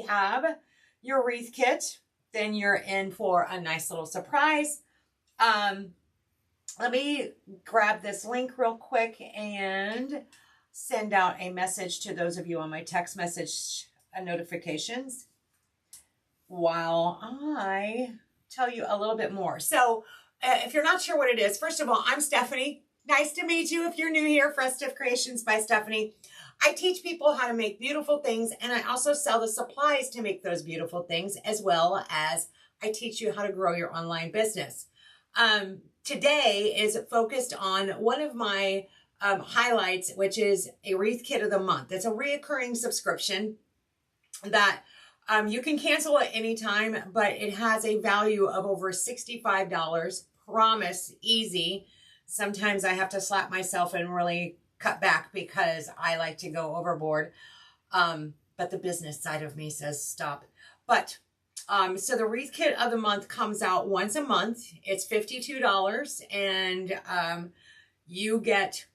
have your wreath kit, then you're in for a nice little surprise. Let me grab this link real quick and send out a message to those of you on my text message notifications while I tell you a little bit more. So if you're not sure what it is, first of all, I'm Stephanie. Nice to meet you if you're new here. Festive Creations by Stephanie. I teach people how to make beautiful things, and I also sell the supplies to make those beautiful things, as well as I teach you how to grow your online business. Today is focused on one of my highlights, which is a wreath kit of the month. It's a reoccurring subscription that you can cancel at any time, but it has a value of over $65. Promise, easy. Sometimes I have to slap myself and really cut back because I like to go overboard. But the business side of me says stop. But so the wreath kit of the month comes out once a month. It's $52, and you get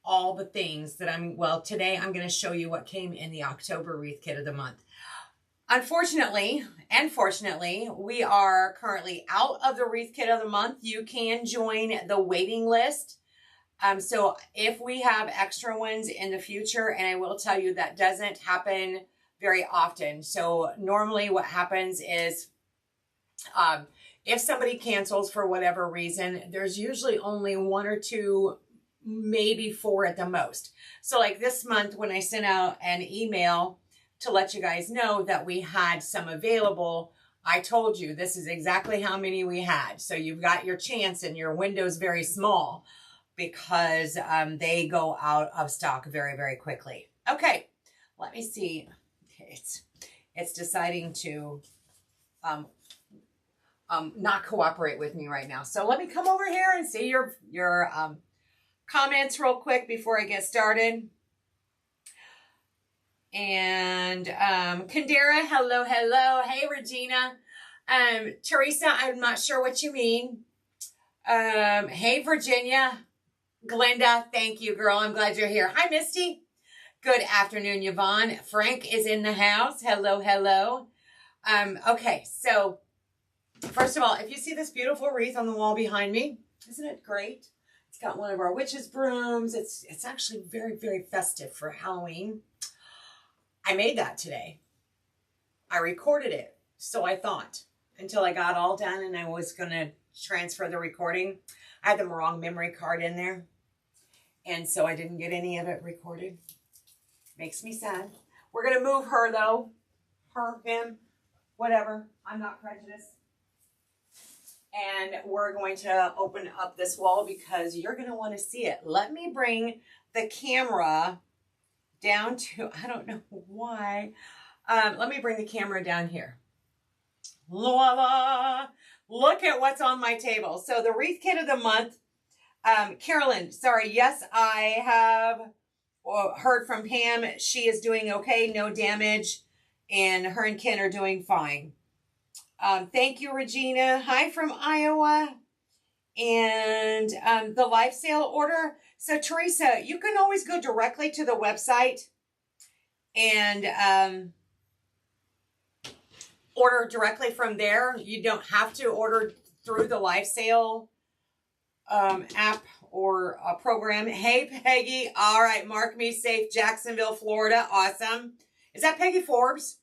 all the things that today I'm going to show you what came in the October wreath kit of the month. Unfortunately, and fortunately, we are currently out of the wreath kit of the month. You can join the waiting list. So if we have extra ones in the future, and I will tell you that doesn't happen very often. So normally what happens is if somebody cancels for whatever reason, there's usually only 1 or 2, maybe 4 at the most. So like this month when I sent out an email to let you guys know that we had some available, I told you this is exactly how many we had. So you've got your chance, and your window's very small because they go out of stock very, very quickly. Okay, let me see. It's deciding to not cooperate with me right now. So let me come over here and see your comments real quick before I get started. And Kandera, hello, hello. Hey, Regina. Teresa, I'm not sure what you mean. Hey, Virginia. Glenda, thank you, girl. I'm glad you're here. Hi, Misty. Good afternoon, Yvonne. Frank is in the house. Hello, hello. Okay, so first of all, if you see this beautiful wreath on the wall behind me, isn't it great? It's got one of our witches' brooms. It's actually very, very festive for Halloween. I made that today. I recorded it, so I thought, until I got all done and I was going to transfer the recording. I had the wrong memory card in there, and so I didn't get any of it recorded. Makes me sad. We're going to move her, though. Her, him, whatever. I'm not prejudiced. And we're going to open up this wall because you're going to want to see it. Let me bring the camera down to, I don't know why. Let me bring the camera down here. Voila! Look at what's on my table. So the wreath kit of the month, Carolyn, sorry, yes, I have heard from Pam. She is doing okay, no damage, and her and Ken are doing fine. Thank you, Regina. Hi from Iowa. And the live sale order. So Teresa, you can always go directly to the website and order directly from there. You don't have to order through the live sale app or program. Hey, Peggy. All right, mark me safe. Jacksonville, Florida. Awesome. Is that Peggy Forbes?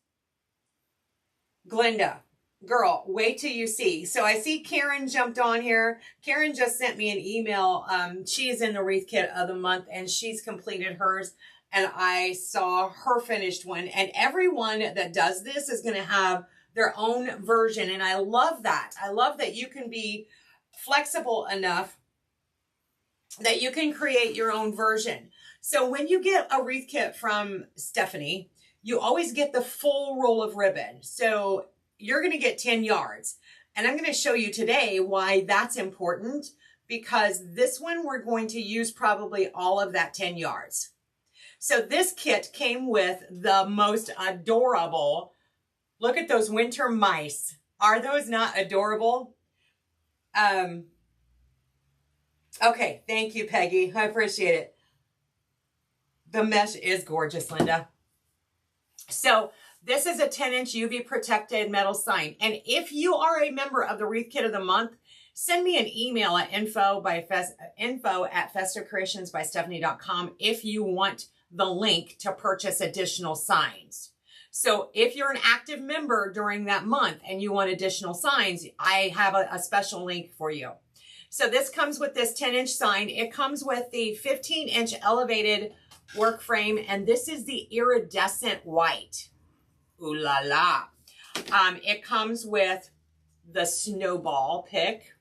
Glenda. Girl, wait till you see. So I see Karen jumped on here. Karen just sent me an email. She's in the wreath kit of the month, and she's completed hers. And I saw her finished one. And everyone that does this is going to have their own version. And I love that. I love that you can be flexible enough that you can create your own version. So when you get a wreath kit from Stephanie, you always get the full roll of ribbon. So you're going to get 10 yards. And I'm going to show you today why that's important, because this one we're going to use probably all of that 10 yards. So this kit came with the most adorable, look at those winter mice. Are those not adorable? Okay, thank you, Peggy. I appreciate it. The mesh is gorgeous, Linda. So This is a 10-inch UV protected metal sign. And if you are a member of the Wreath Kit of the Month, send me an email at info@festivecreationsbystephanie.com if you want the link to purchase additional signs. So if you're an active member during that month and you want additional signs, I have a special link for you. So this comes with this 10-inch sign. It comes with the 15-inch elevated work frame, and this is the iridescent white. Ooh la la. It comes with the snowball pick.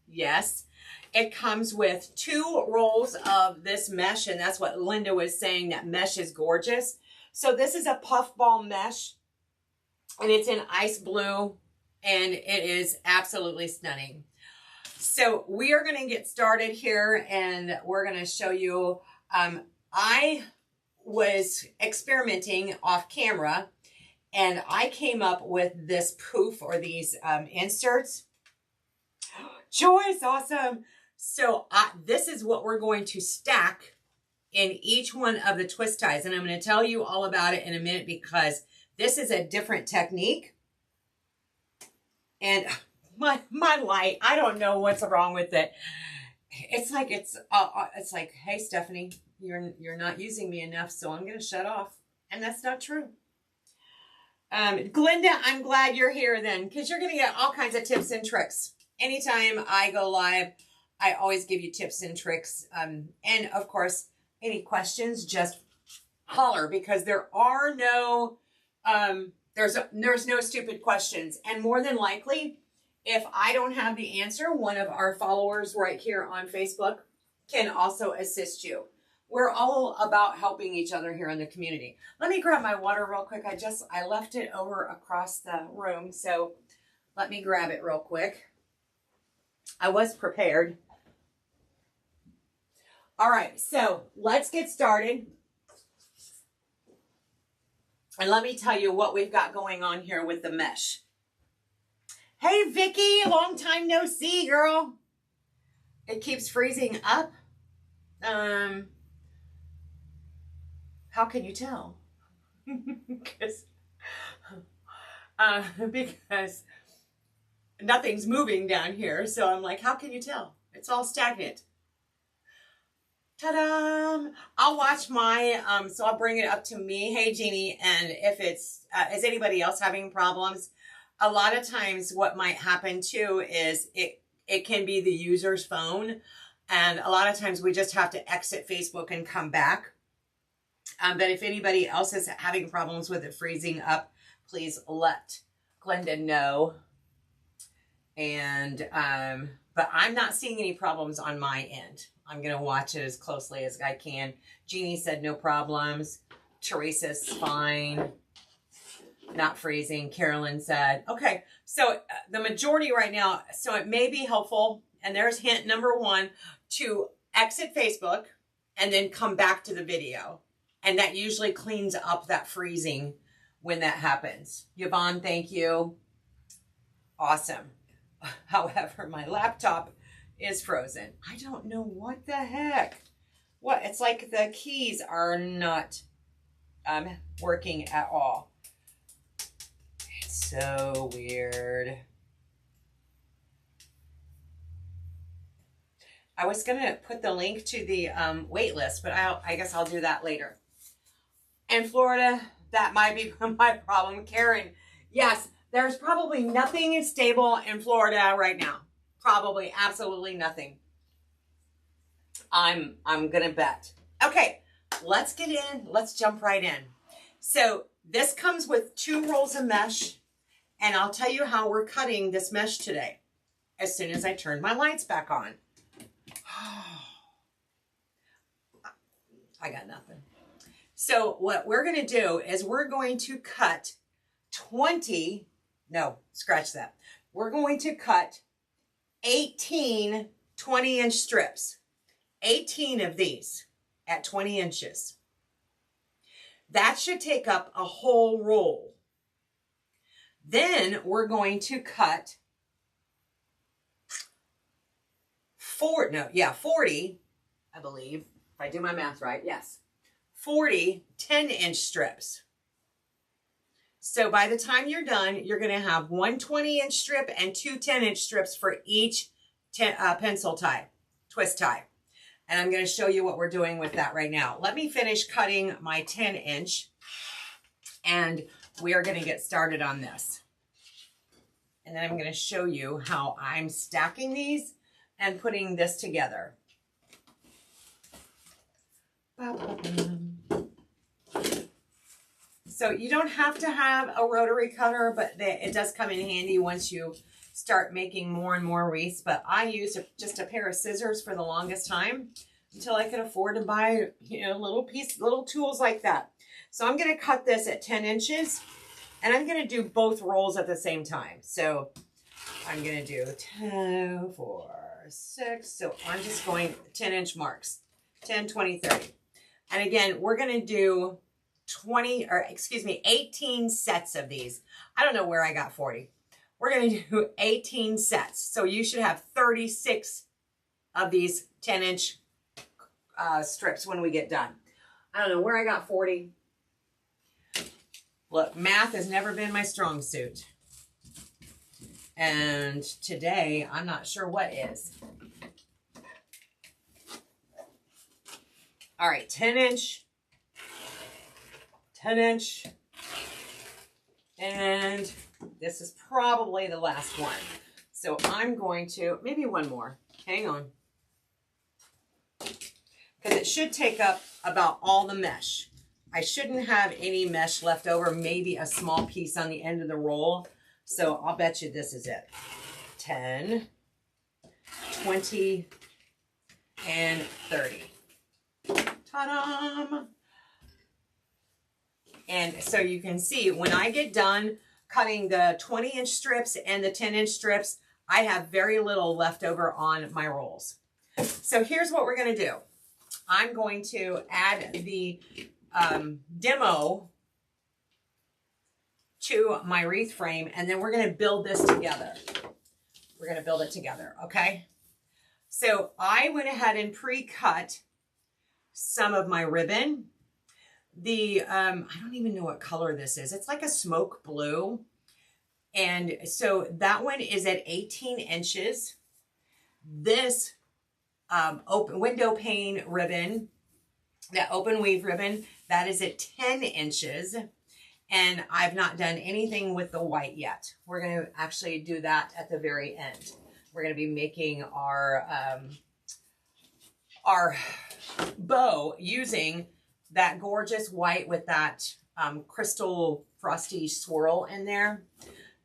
Yes. It comes with 2 rolls of this mesh, and that's what Linda was saying, that mesh is gorgeous. So this is a puffball mesh, and it's in ice blue, and it is absolutely stunning. So we are going to get started here, and we're going to show you, I was experimenting off camera, and I came up with this poof, or these inserts. Joy is awesome. So this is what we're going to stack in each one of the twist ties. And I'm going to tell you all about it in a minute, because this is a different technique. And my light, I don't know what's wrong with it. It's like, hey, Stephanie, you're not using me enough, so I'm going to shut off. And that's not true. Glinda, I'm glad you're here then, because you're going to get all kinds of tips and tricks. Anytime I go live, I always give you tips and tricks. And of course, any questions, just holler, because there are no, there's no stupid questions. And more than likely, if I don't have the answer, one of our followers right here on Facebook can also assist you. We're all about helping each other here in the community. Let me grab my water real quick. I left it over across the room, so let me grab it real quick. I was prepared. All right, so let's get started. And let me tell you what we've got going on here with the mesh. Hey, Vicky, long time no see, girl. It keeps freezing up. How can you tell? because nothing's moving down here. So I'm like, how can you tell? It's all stagnant. Ta-da! I'll watch my, so I'll bring it up to me. Hey, Jeannie, and if it's, is anybody else having problems? A lot of times what might happen too is it can be the user's phone. And a lot of times we just have to exit Facebook and come back. But if anybody else is having problems with it freezing up, please let Glenda know. And, but I'm not seeing any problems on my end. I'm going to watch it as closely as I can. Jeannie said no problems. Teresa's fine. Not freezing. Carolyn said, okay. So the majority right now, so it may be helpful. And there's hint number 1, to exit Facebook and then come back to the video. And that usually cleans up that freezing when that happens. Yvonne, thank you. Awesome. However, my laptop is frozen. I don't know what the heck. What? It's like the keys are not working at all. It's so weird. I was going to put the link to the wait list, but I guess I'll do that later. In Florida, that might be my problem. Karen, yes, there's probably nothing stable in Florida right now. Probably absolutely nothing. I'm going to bet. Okay, let's get in. Let's jump right in. So this comes with 2 rolls of mesh, and I'll tell you how we're cutting this mesh today as soon as I turn my lights back on. I got nothing. So what we're going to do is we're going to cut 20, no, scratch that. We're going to cut 18 20-inch strips. 18 of these at 20 inches. That should take up a whole roll. Then we're going to cut 40, I believe, if I do my math right, yes. 40 10-inch strips. So by the time you're done, you're going to have one 20-inch strip and two 10-inch strips for each pencil tie, twist tie. And I'm going to show you what we're doing with that right now. Let me finish cutting my 10-inch and we are going to get started on this. And then I'm going to show you how I'm stacking these and putting this together. So you don't have to have a rotary cutter, but it does come in handy once you start making more and more wreaths. But I used just a pair of scissors for the longest time until I could afford to buy, you know, little tools like that. So I'm going to cut this at 10 inches and I'm going to do both rolls at the same time. So I'm going to do 2, 4, 6. So I'm just going 10-inch marks, 10, 20, 30. And again, we're going to do 18 sets of these. I don't know where I got 40. We're going to do 18 sets. So you should have 36 of these 10-inch strips when we get done. I don't know where I got 40. Look, math has never been my strong suit. And today, I'm not sure what is. All right, 10-inch. 10-inch, and this is probably the last one. So I'm going to, maybe one more, hang on. Because it should take up about all the mesh. I shouldn't have any mesh left over, maybe a small piece on the end of the roll. So I'll bet you this is it. 10, 20, and 30. Ta-da! And so you can see when I get done cutting the 20-inch strips and the 10-inch strips, I have very little left over on my rolls. So here's what we're going to do. I'm going to add the demo to my wreath frame, and then we're going to build this together. We're going to build it together, okay? So I went ahead and pre-cut some of my ribbon. I don't even know what color this is. It's like a smoke blue. And so that one is at 18 inches. This open window pane ribbon, that open weave ribbon, that is at 10 inches. And I've not done anything with the white yet. We're going to actually do that at the very end. We're going to be making our bow using that gorgeous white with that crystal frosty swirl in there.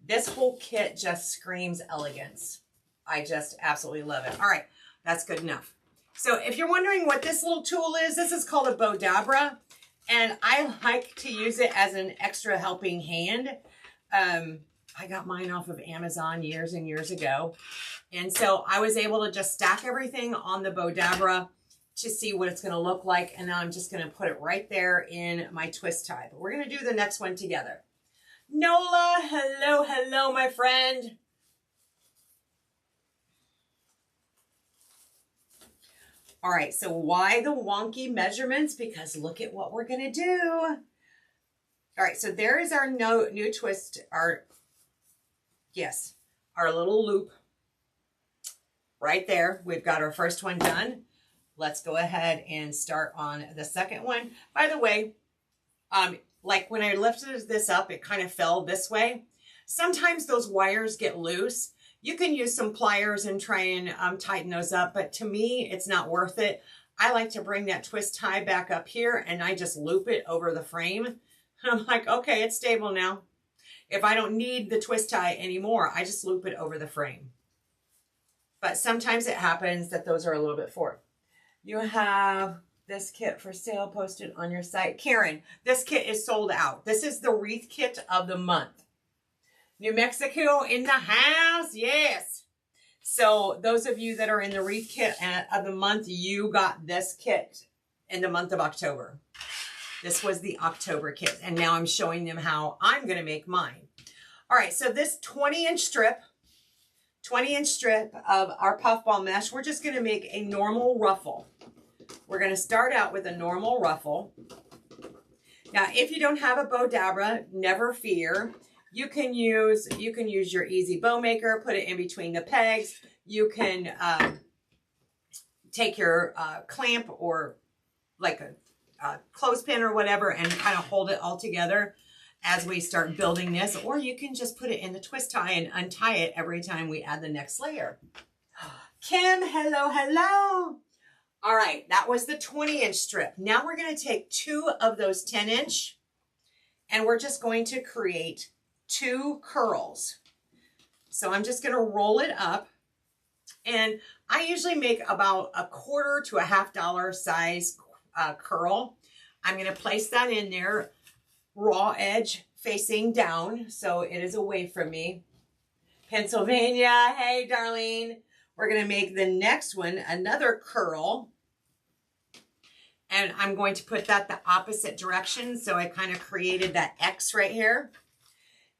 This whole kit just screams elegance. I just absolutely love it. All right, that's good enough. So if you're wondering what this little tool is, this is called a Bowdabra, and I like to use it as an extra helping hand. I got mine off of Amazon years and years ago, and so I was able to just stack everything on the Bowdabra to see what it's going to look like. And now I'm just going to put it right there in my twist tie. But we're going to do the next one together. Nola, hello, hello, my friend. All right, so why the wonky measurements? Because look at what we're going to do. All right, so there is our new twist, our little loop right there. We've got our first one done. Let's go ahead and start on the second one. By the way, like when I lifted this up, it kind of fell this way. Sometimes those wires get loose. You can use some pliers and try and tighten those up, but to me, it's not worth it. I like to bring that twist tie back up here and I just loop it over the frame. And I'm like, okay, it's stable now. If I don't need the twist tie anymore, I just loop it over the frame. But sometimes it happens that those are a little bit forward. You have this kit for sale posted on your site. Karen, this kit is sold out. This is the wreath kit of the month. New Mexico in the house. Yes. So those of you that are in the wreath kit of the month, you got this kit in the month of October. This was the October kit. And now I'm showing them how I'm going to make mine. All right. So this 20-inch strip of our puffball mesh, we're just going to make a normal ruffle. We're going to start out with a normal ruffle. Now, if you don't have a bow dabra, never fear. You can use your easy bow maker, put it in between the pegs. You can take your clamp or like a clothespin or whatever and kind of hold it all together as we start building this, or you can just put it in the twist tie and untie it every time we add the next layer. Kim, hello, hello. All right, that was the 20-inch strip. Now we're going to take 2 of those 10-inch and we're just going to create 2 curls. So I'm just going to roll it up, and I usually make about a $1/4 to a $1/2 size curl. I'm going to place that in there, raw edge facing down, so it is away from me. Pennsylvania, hey Darlene. We're going to make the next one another curl, and I'm going to put that the opposite direction, so I kind of created that X right here,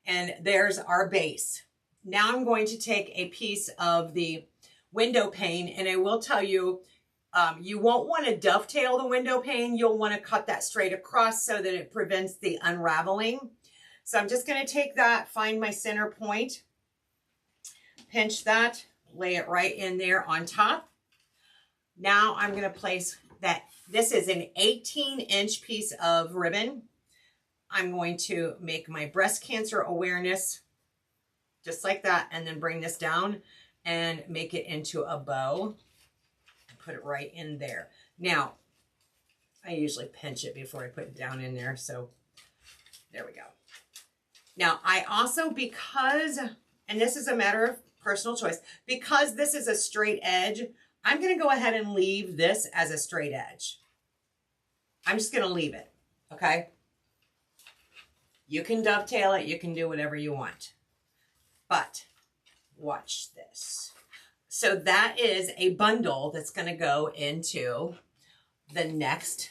and there's our base. Now I'm going to take a piece of the window pane, and I will tell you, you won't want to dovetail the window pane. You'll want to cut that straight across so that it prevents the unraveling. So I'm just going to take that, find my center point, pinch that, lay it right in there on top. Now I'm going to place that. This is an 18-inch piece of ribbon. I'm going to make my breast cancer awareness just like that, and then bring this down and make it into a bow. Put it right in there. Now, I usually pinch it before I put it down in there, so there we go. Now, I also, because, and this is a matter of personal choice, because this is a straight edge, I'm going to go ahead and leave this as a straight edge. I'm just going to leave it, okay? You can dovetail it, you can do whatever you want. But watch this. So that is a bundle that's going to go into the next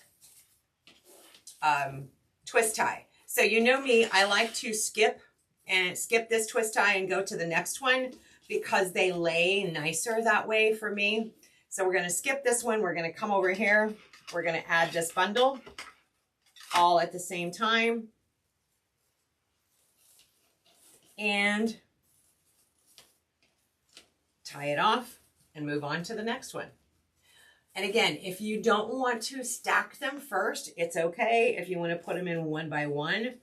twist tie. So you know me, I like to skip this twist tie and go to the next one because they lay nicer that way for me. So we're going to skip this one. We're going to come over here. We're going to add this bundle all at the same time. And tie it off and move on to the next one. And again, if you don't want to stack them first, it's okay if you want to put them in one by one.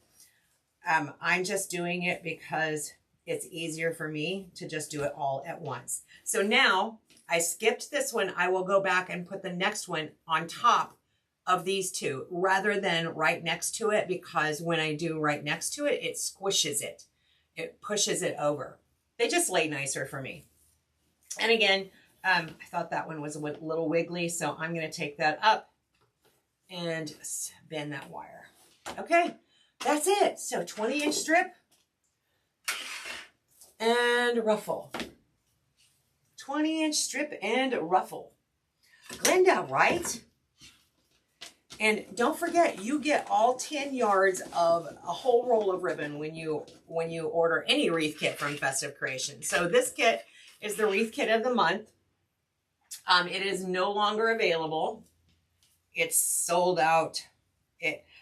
I'm just doing it because it's easier for me to just do it all at once. So now I skipped this one. I will go back and put the next one on top of these 2 rather than right next to it, because when I do right next to it, it squishes it. It pushes it over. They just lay nicer for me. And again, I thought that one was a little wiggly, so I'm going to take that up and bend that wire. Okay, that's it. So 20-inch strip and ruffle. 20-inch strip and ruffle. Glenda, right? And don't forget, you get all 10 yards of a whole roll of ribbon when you order any wreath kit from Festive Creations. So this kit is the wreath kit of the month. It is no longer available. It's sold out.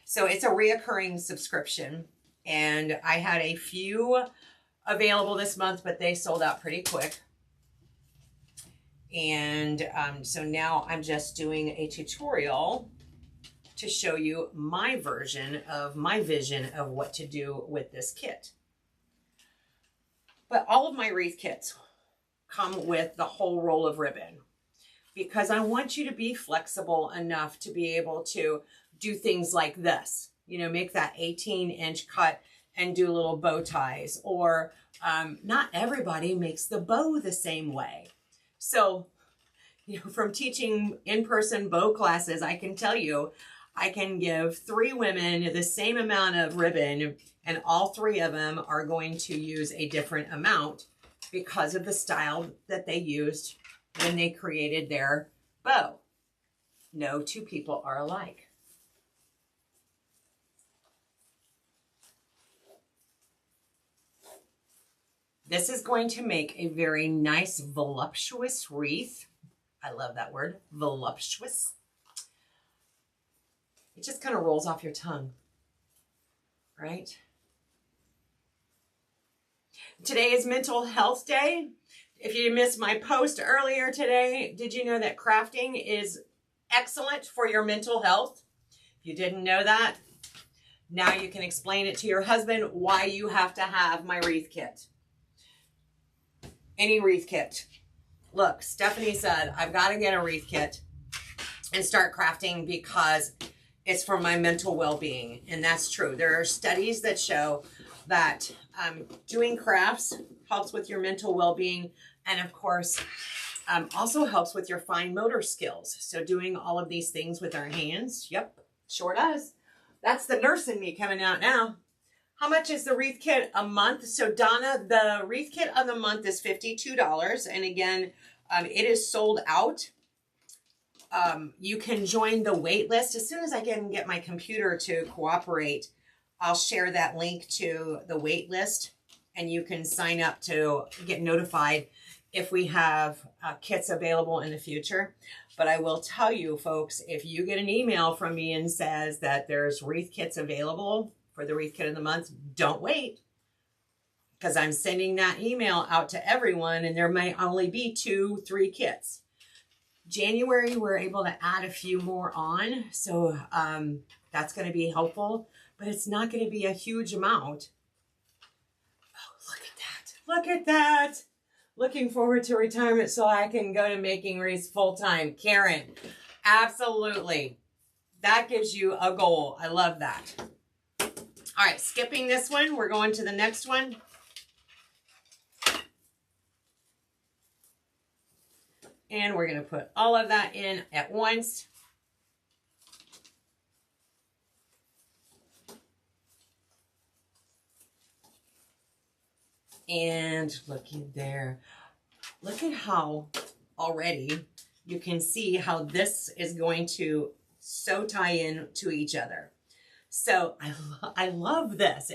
So it's a reoccurring subscription, and I had a few available this month, but they sold out pretty quick. And so now I'm just doing a tutorial to show you my version of my vision of what to do with this kit. But all of my wreath kits come with the whole roll of ribbon because I want you to be flexible enough to be able to do things like this, you know, make that 18-inch cut and do little bow ties, or not everybody makes the bow the same way. So, you know, from teaching in-person bow classes, I can tell you, I can give 3 women the same amount of ribbon, and all 3 of them are going to use a different amount because of the style that they used when they created their bow. No 2 people are alike. This is going to make a very nice voluptuous wreath. I love that word, voluptuous. It just kind of rolls off your tongue. right? Today is Mental Health Day. If you missed my post earlier today, did you know that crafting is excellent for your mental health? If you didn't know that, now you can explain it to your husband why you have to have my wreath kit. Any wreath kit. Look, Stephanie said, I've got to get a wreath kit and start crafting because it's for my mental well-being. And that's true. There are studies that show that doing crafts helps with your mental well-being, and of course also helps with your fine motor skills. So doing all of these things with our hands, yep, sure does. That's the nurse in me coming out now. How much is the wreath kit a month? So Donna, the wreath kit of the month is $52, and again it is sold out. You can join the wait list as soon as I can get my computer to cooperate. I'll share that link to the wait list, and you can sign up to get notified if we have kits available in the future. But I will tell you, folks, if you get an email from me and says that there's wreath kits available for the wreath kit of the month, don't wait, because I'm sending that email out to everyone, and there may only be 2-3 kits. January, we're able to add a few more on, so that's going to be helpful. But it's not going to be a huge amount. Oh, look at that. Look at that. Looking forward to retirement so I can go to making wreaths full time. Karen, absolutely. That gives you a goal. I love that. All right, skipping this one. We're going to the next one. And we're going to put all of that in at once. And looky there. Look at how already you can see how this is going to so tie in to each other. So I love this.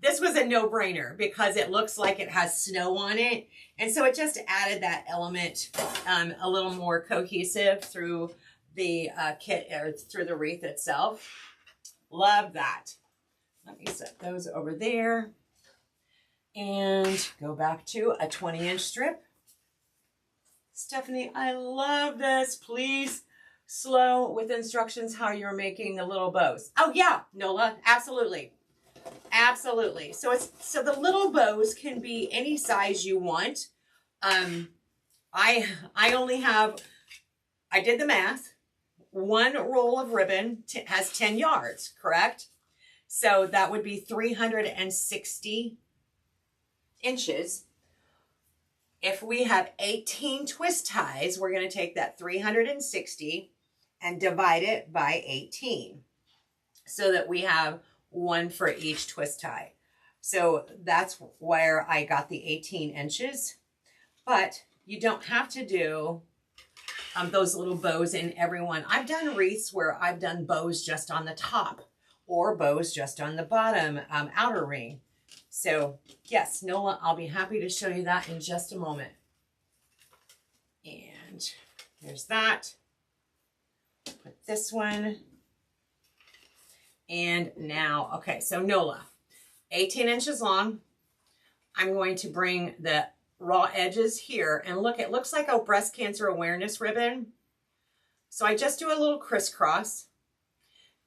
This was a no-brainer because it looks like it has snow on it. And so it just added that element a little more cohesive through the kit or through the wreath itself. Love that. Let me set those over there. And go back to a 20-inch strip. Stephanie, I love this. Please slow with instructions how you're making the little bows. Oh yeah, Nola, absolutely. Absolutely. So the little bows can be any size you want. I only have, I did the math. One roll of ribbon has 10 yards, correct? So that would be 360 inches. If we have 18 twist ties, we're going to take that 360 and divide it by 18 so that we have one for each twist tie. So that's where I got the 18 inches. But you don't have to do those little bows in every one. I've done wreaths where I've done bows just on the top or bows just on the bottom outer ring. So yes, Nola, I'll be happy to show you that in just a moment. And there's that. Put this one. And now, okay, so Nola, 18 inches long. I'm going to bring the raw edges here, and look, it looks like a breast cancer awareness ribbon. So I just do a little crisscross.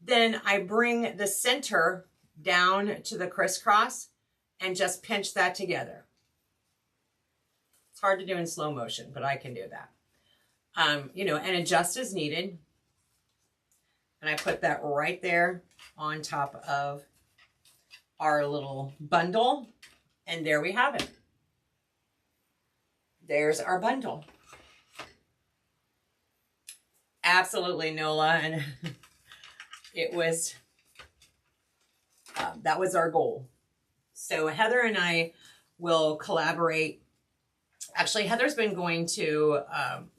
Then I bring the center down to the crisscross and just pinch that together. It's hard to do in slow motion, but I can do that. You know, and adjust as needed. And I put that right there on top of our little bundle. And there we have it. There's our bundle. Absolutely, Nola. And it was, that was our goal. So Heather and I will collaborate. Actually, Heather's been going to,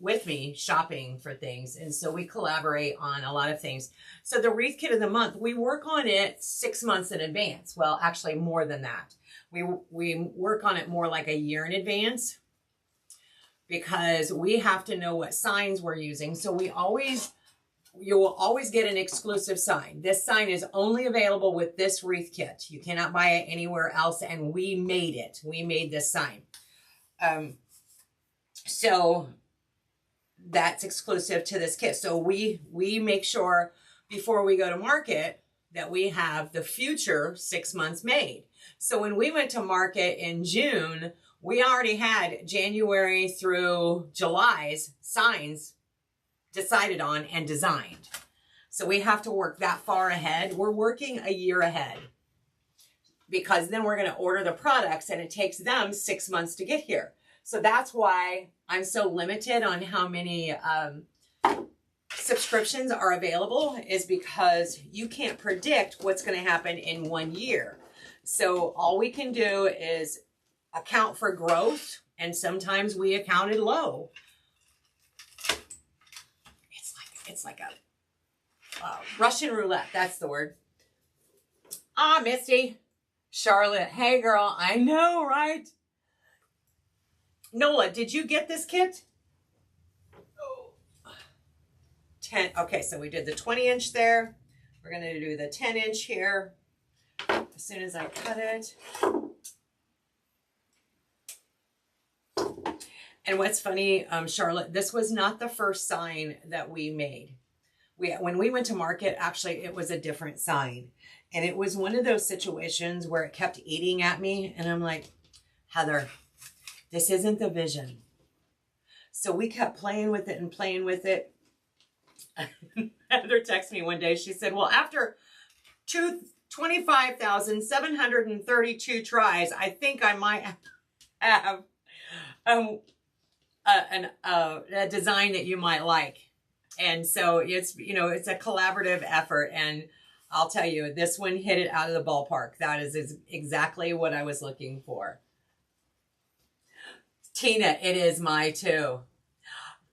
with me, shopping for things. And so we collaborate on a lot of things. So the wreath kit of the month, we work on it 6 months in advance. Well, actually more than that. We work on it more like a year in advance because we have to know what signs we're using. So we always you will always get an exclusive sign. This sign is only available with this wreath kit. You cannot buy it anywhere else, and we made it. We made this sign. So that's exclusive to this kit. So we make sure before we go to market that we have the future 6 months made. So when we went to market in June, we already had January through July's signs decided on and designed. So we have to work that far ahead. We're working a year ahead because then we're going to order the products and it takes them 6 months to get here. So that's why I'm so limited on how many subscriptions are available, is because you can't predict what's going to happen in 1 year. So all we can do is account for growth, and sometimes we accounted low. It's like a Russian roulette. That's the word. Ah, Misty. Charlotte. Hey, girl. I know, right? Nola, did you get this kit? 10. Okay, so we did the 20-inch there. We're going to do the 10-inch here as soon as I cut it. And what's funny, Charlotte, this was not the first sign that we made. When we went to market, actually, it was a different sign. And it was one of those situations where it kept eating at me. And I'm like, Heather, this isn't the vision. So we kept playing with it and playing with it. Heather texted me one day. She said, well, after 25,732 tries, I think I might have a design that you might like. And so it's, you know, it's a collaborative effort. And I'll tell you, this one hit it out of the ballpark. That is exactly what I was looking for. Tina, it is my too.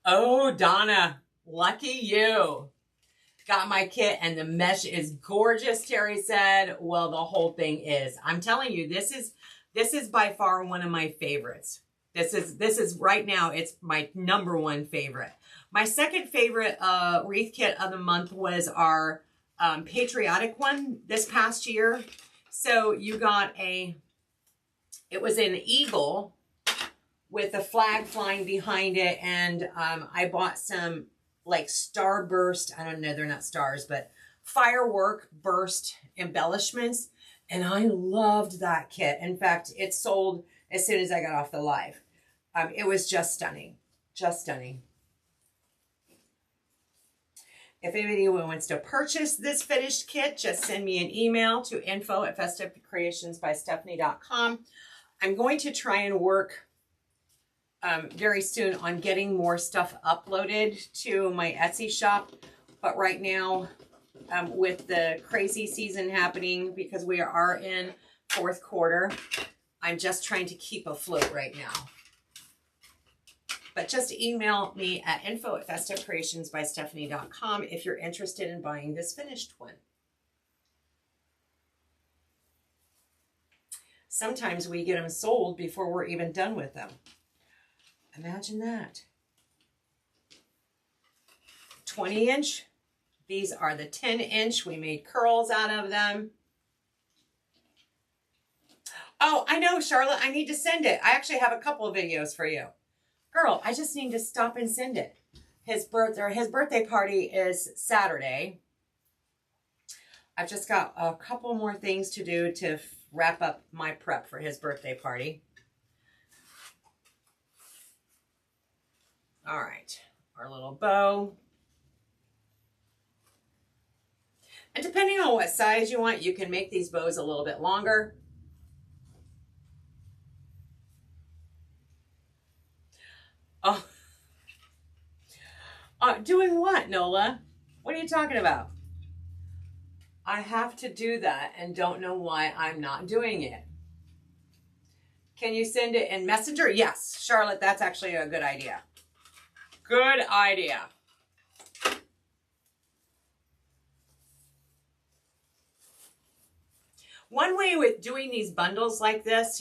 Oh, Donna, lucky you. Got my kit and the mesh is gorgeous, Terry said. Well, the whole thing is. I'm telling you, this is by far one of my favorites. This is right now, it's my #1 favorite. My second favorite wreath kit of the month was our patriotic one this past year. So you got it was an eagle with a flag flying behind it. And I bought some like starburst, I don't know, they're not stars, but firework burst embellishments. And I loved that kit. In fact, it sold as soon as I got off the live. It was just stunning, just stunning. If anyone wants to purchase this finished kit, just send me an email to info@festivecreationsbystephanie.com. I'm going to try and work very soon on getting more stuff uploaded to my Etsy shop. But right now, with the crazy season happening, because we are in 4th quarter, I'm just trying to keep afloat right now. But just email me at info@festivecreationsbystephanie.com if you're interested in buying this finished one. Sometimes we get them sold before we're even done with them. Imagine that. 20-inch. These are the 10-inch. We made curls out of them. Oh, I know, Charlotte. I need to send it. I actually have a couple of videos for you. Girl, I just need to stop and send it. His birthday party is Saturday. I've just got a couple more things to do to wrap up my prep for his birthday party. All right, our little bow. And depending on what size you want, you can make these bows a little bit longer. Oh, doing what, Nola? What are you talking about? I have to do that and don't know why I'm not doing it. Can you send it in Messenger? Yes, Charlotte, that's actually a good idea. Good idea. One way with doing these bundles like this,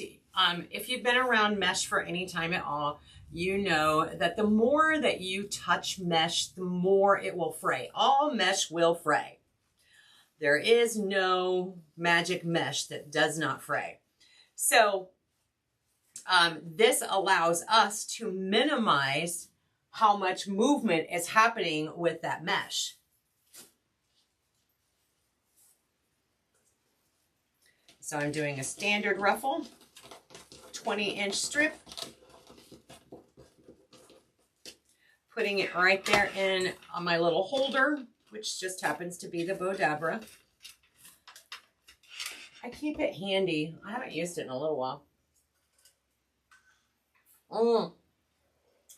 If you've been around mesh for any time at all, you know that the more that you touch mesh, the more it will fray. All mesh will fray. There is no magic mesh that does not fray. So this allows us to minimize how much movement is happening with that mesh. So I'm doing a standard ruffle, 20-inch strip, putting it right there in on my little holder, which just happens to be the Bodabra. I keep it handy. I haven't used it in a little while.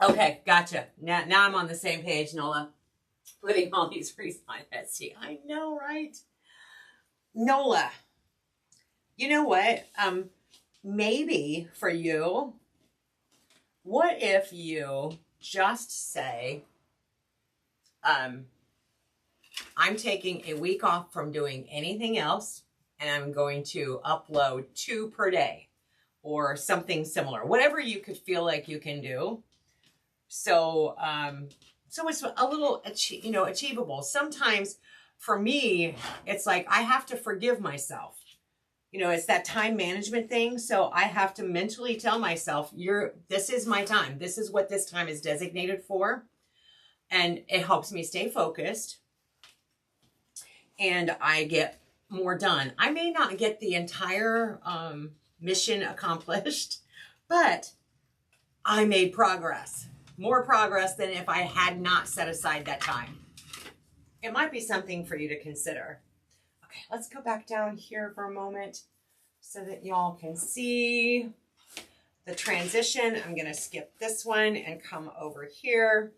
Okay, gotcha. Now I'm on the same page, Nola. Putting all these wreaths on Etsy. I know, right? Nola, you know what? Maybe for you, what if you just say, I'm taking a week off from doing anything else, and I'm going to upload 2 per day or something similar, whatever you could feel like you can do. So, so it's a little, achievable. Sometimes for me, it's like, I have to forgive myself. It's that time management thing. So I have to mentally tell myself, this is my time. This is what this time is designated for. And it helps me stay focused. And I get more done. I may not get the entire mission accomplished, but I made progress. More progress than if I had not set aside that time. It might be something for you to consider. Okay, let's go back down here for a moment so that y'all can see the transition. I'm going to skip this one and come over here.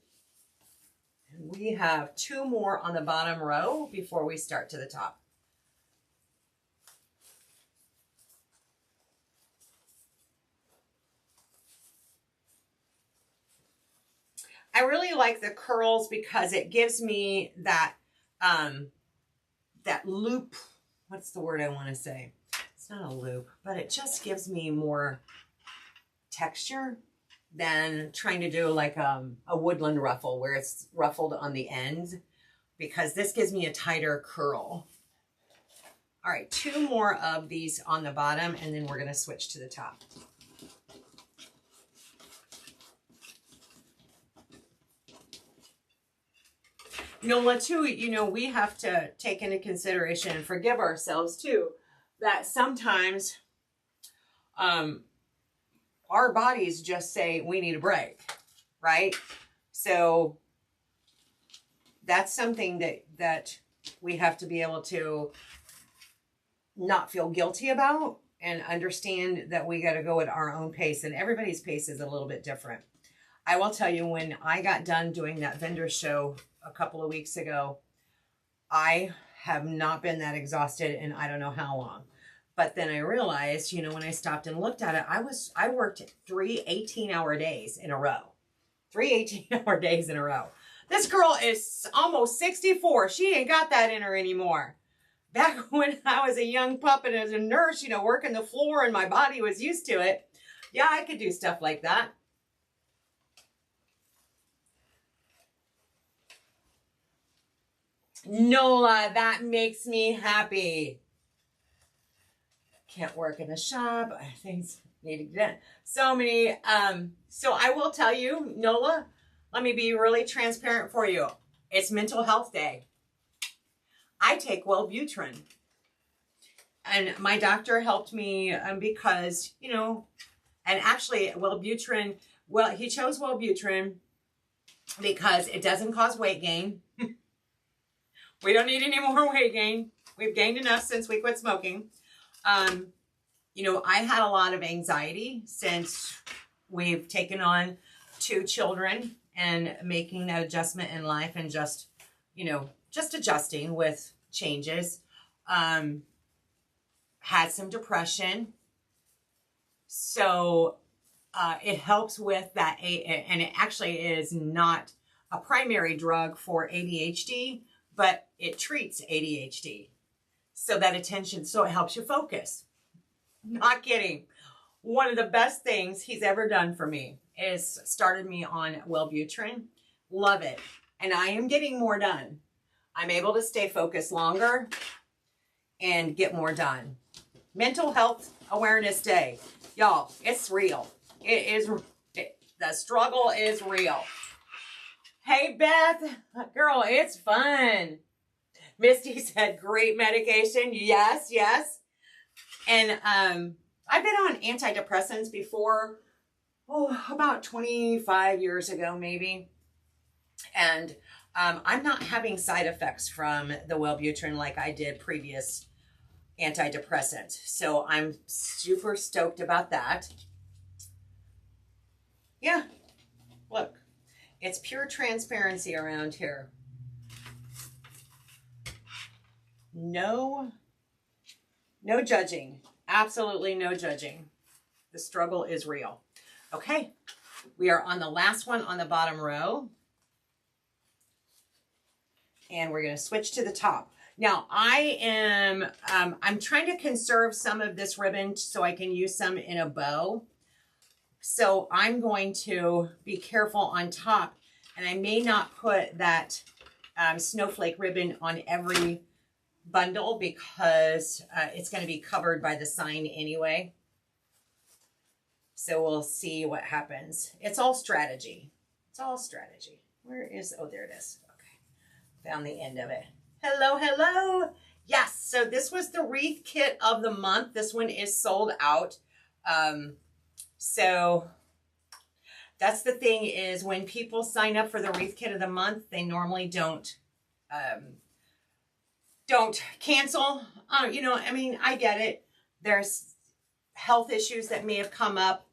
And we have 2 more on the bottom row before we start to the top. I really like the curls because it gives me that that loop. What's the word I want to say? It's not a loop, but it just gives me more texture than trying to do like a woodland ruffle where it's ruffled on the ends, because this gives me a tighter curl. All right, 2 more of these on the bottom, and then we're going to switch to the top. Nola, too, we have to take into consideration and forgive ourselves, too, that sometimes our bodies just say we need a break, right? So that's something that we have to be able to not feel guilty about and understand that we got to go at our own pace, and everybody's pace is a little bit different. I will tell you, when I got done doing that vendor show a couple of weeks ago, I have not been that exhausted in I don't know how long. But then I realized, when I stopped and looked at it, I worked 3 18-hour days in a row. 3 18-hour days in a row. This girl is almost 64. She ain't got that in her anymore. Back when I was a young pup and as a nurse, working the floor and my body was used to it. Yeah, I could do stuff like that. Nola, that makes me happy. Can't work in the shop. Things need to get done. So many. So I will tell you, Nola, let me be really transparent for you. It's Mental Health Day. I take Wellbutrin. And my doctor helped me because, and actually Wellbutrin, he chose Wellbutrin because it doesn't cause weight gain. We don't need any more weight gain. We've gained enough since we quit smoking. I had a lot of anxiety since we've taken on 2 children and making that adjustment in life and just adjusting with changes. Had some depression. So it helps with that. And it actually is not a primary drug for ADHD, but it treats ADHD. So that attention, so it helps you focus. Not kidding. one of the best things he's ever done for me is started me on Wellbutrin. Love it. And I am getting more done. I'm able to stay focused longer and get more done. Mental Health Awareness Day. Y'all, it's real. The struggle is real. Hey, Beth. Girl, it's fun. Misty said, great medication. Yes, yes. And I've been on antidepressants before, about 25 years ago, maybe. And I'm not having side effects from the Wellbutrin like I did previous antidepressant. So I'm super stoked about that. Yeah, look, it's pure transparency around here. No judging. Absolutely no judging. The struggle is real. Okay, we are on the last one on the bottom row. And we're going to switch to the top. Now, I'm trying to conserve some of this ribbon so I can use some in a bow. So I'm going to be careful on top. And I may not put that snowflake ribbon on every bundle because it's going to be covered by the sign anyway. So we'll see what happens. It's all strategy. It's all strategy. Where is, oh, there it is. Okay. Found the end of it. Hello, hello. Yes, so this was the wreath kit of the month. This one is sold out. So that's the thing is when people sign up for the wreath kit of the month, they normally don't cancel. You know, I mean, I get it. There's health issues that may have come up,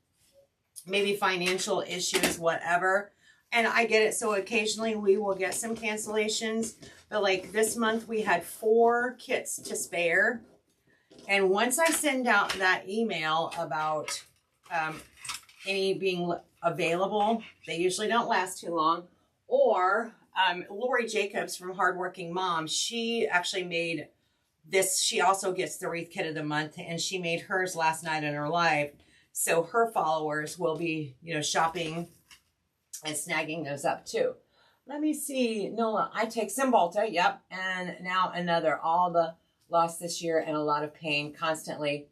maybe financial issues, whatever. And I get it. So occasionally we will get some cancellations. But like this month we had 4 kits to spare. And once I send out that email about any being available, they usually don't last too long. Or Lori Jacobs from Hardworking Mom, she actually made this. She also gets the wreath kit of the month. And she made hers last night in her live. So her followers will be, you know, shopping and snagging those up too. Let me see. Nola, I take Cymbalta. Yep. And now another. All the loss this year and a lot of pain constantly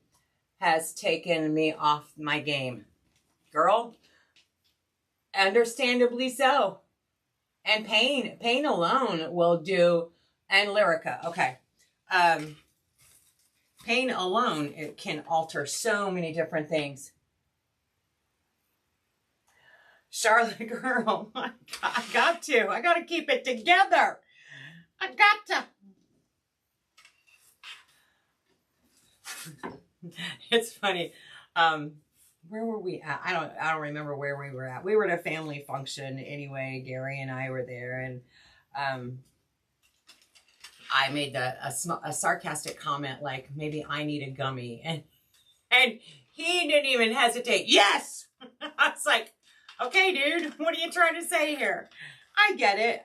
has taken me off my game. Girl, understandably so. And pain alone will do. And Lyrica. Okay. Pain alone, it can alter so many different things. Charlotte, girl, I got to keep it together. I got to. It's funny. Where were we at? I don't remember where we were at. We were at a family function anyway. Gary and I were there, and I made a sarcastic comment like maybe I need a gummy, and he didn't even hesitate. Yes, I was like, okay, dude, what are you trying to say here? I get it.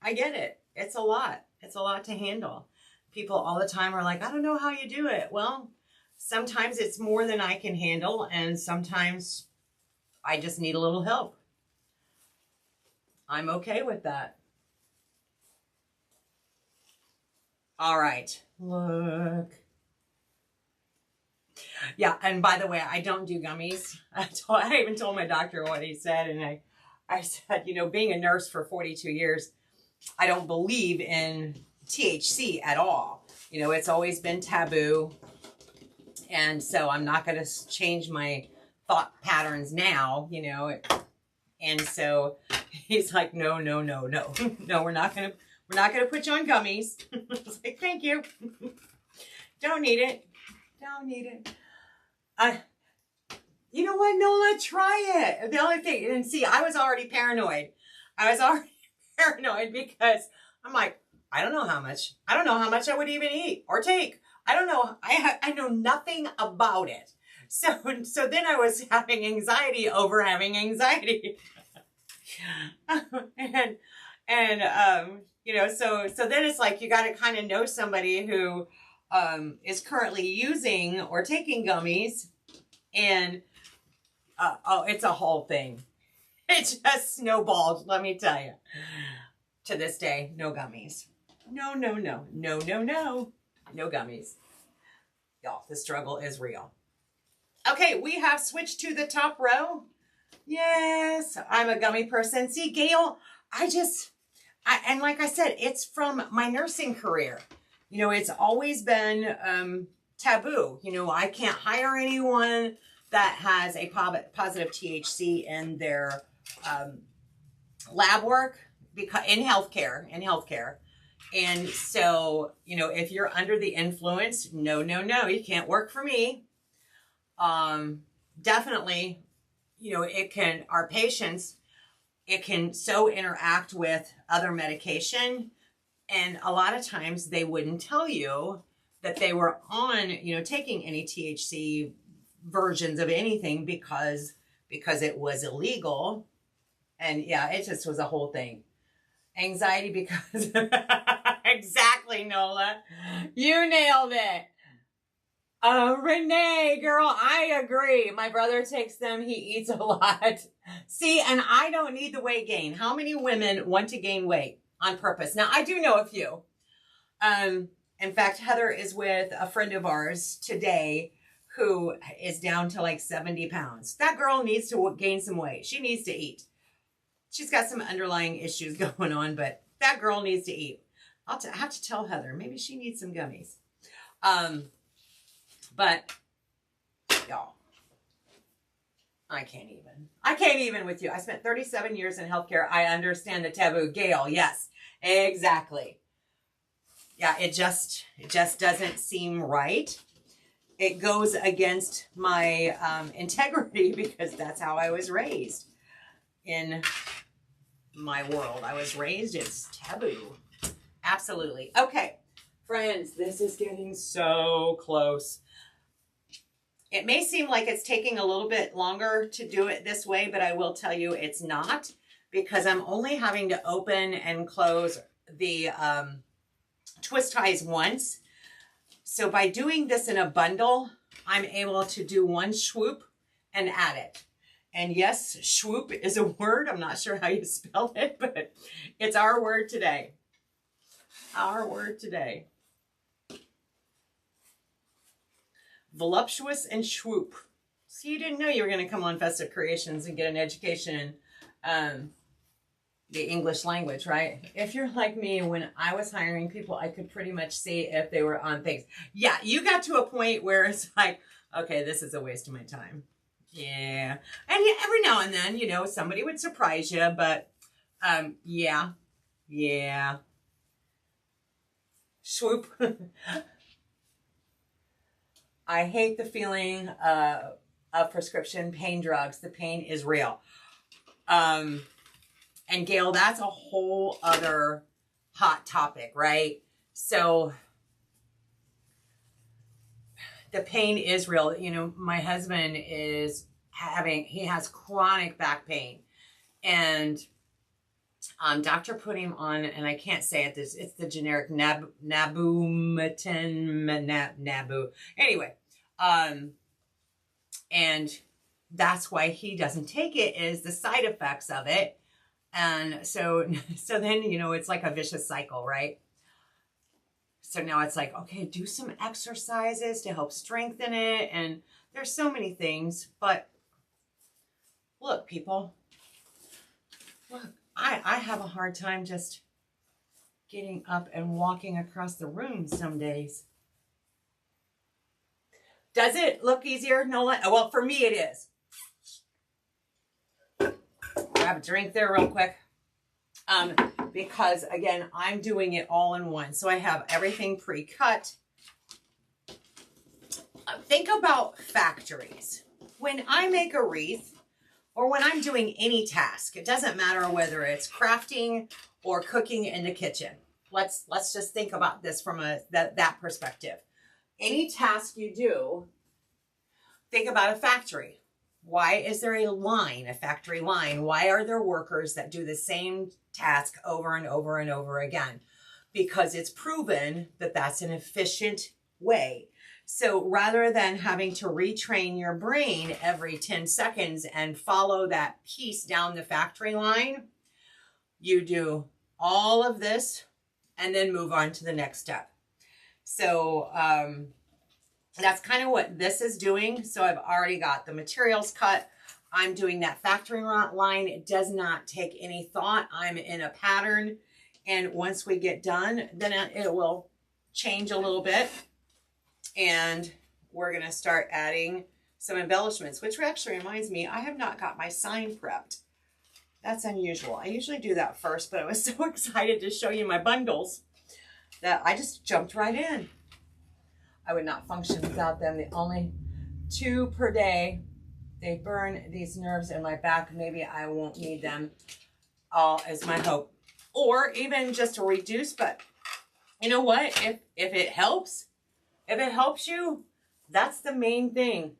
I get it. It's a lot. It's a lot to handle. People all the time are like, I don't know how you do it. Well, sometimes it's more than I can handle, and sometimes I just need a little help. I'm okay with that. All right. Look. Yeah, and by the way, I don't do gummies. I even told my doctor what he said, and I said, you know, being a nurse for 42 years, I don't believe in THC at all. You know, it's always been taboo, and so I'm not going to change my thought patterns now, you know. And so he's like, no, no, no, no, no, we're not going to put you on gummies. I was like, thank you. Don't need it. Don't need it. You know what, Nola? Try it. The only thing, and see, I was already paranoid. Because I'm like, I don't know how much I would even eat or take. I don't know. I know nothing about it. So then I was having anxiety over having anxiety. and you know, so then it's like, you got to kind of know somebody who is currently using or taking gummies And, oh, it's a whole thing. It just snowballed, let me tell you. To this day, no gummies. No, no, no, no, no, no. No gummies. Y'all, the struggle is real. Okay, we have switched to the top row. Yes, I'm a gummy person. See, Gail, and like I said, it's from my nursing career. You know, it's always been taboo. You know, I can't hire anyone that has a positive THC in their lab work because in healthcare. And so, you know, if you're under the influence, no, no, no, you can't work for me. Definitely, you know, our patients, it can so interact with other medication. And a lot of times they wouldn't tell you that they were on, you know, taking any THC versions of anything because it was illegal. And yeah, it just was a whole thing. Anxiety because exactly, Nola. You nailed it. Renee, girl, I agree. My brother takes them. He eats a lot. See, and I don't need the weight gain. How many women want to gain weight on purpose? Now, I do know a few. In fact, Heather is with a friend of ours today who is down to like 70 pounds. That girl needs to gain some weight. She needs to eat. She's got some underlying issues going on, but that girl needs to eat. I have to tell Heather, maybe she needs some gummies. But y'all, I can't even with you. I spent 37 years in healthcare. I understand the taboo. Gail, yes, exactly. Yeah, it just doesn't seem right. It goes against my integrity because that's how I was raised. In my world, I was raised, it's taboo. Absolutely. Okay, friends, this is getting so close. It may seem like it's taking a little bit longer to do it this way, but I will tell you it's not, because I'm only having to open and close the twist ties once. So by doing this in a bundle, I'm able to do one swoop and add it. And yes, swoop is a word. I'm not sure how you spell it, but it's our word today. Our word today. Voluptuous and swoop. So you didn't know you were going to come on Festive Creations and get an education in the English language, right? If you're like me, when I was hiring people, I could pretty much see if they were on things. Yeah, you got to a point where it's like, okay, this is a waste of my time. Yeah. And yeah, every now and then, you know, somebody would surprise you, but yeah. Swoop. I hate the feeling of prescription pain drugs. The pain is real. And Gail, that's a whole other hot topic, right? So the pain is real. You know, my husband is he has chronic back pain. And doctor put him on, and I can't say it, it's the generic Nabu. Anyway, and that's why he doesn't take it, is the side effects of it. And so then, you know, it's like a vicious cycle, right? So now it's like, okay, do some exercises to help strengthen it. And there's so many things, but look, people, look, I have a hard time just getting up and walking across the room some days. Does it look easier, Nola? Well, for me it is. Grab a drink there real quick. Because again, I'm doing it all in one. So I have everything pre-cut. Think about factories. When I make a wreath, or when I'm doing any task, it doesn't matter whether it's crafting or cooking in the kitchen. Let's just think about this from that perspective. Any task you do, think about a factory. Why is there a factory line? Why are there workers that do the same task over and over and over again? Because it's proven that that's an efficient way. So rather than having to retrain your brain every 10 seconds and follow that piece down the factory line, you do all of this and then move on to the next step. So that's kind of what this is doing. So I've already got the materials cut. I'm doing that factory line. It does not take any thought. I'm in a pattern. And once we get done, then it will change a little bit. And we're going to start adding some embellishments, which actually reminds me, I have not got my sign prepped. That's unusual. I usually do that first, but I was so excited to show you my bundles that I just jumped right in. I would not function without them. The only 2 per day. They burn these nerves in my back. Maybe I won't need them, all is my hope. Or even just to reduce, but you know what? If it helps you, that's the main thing.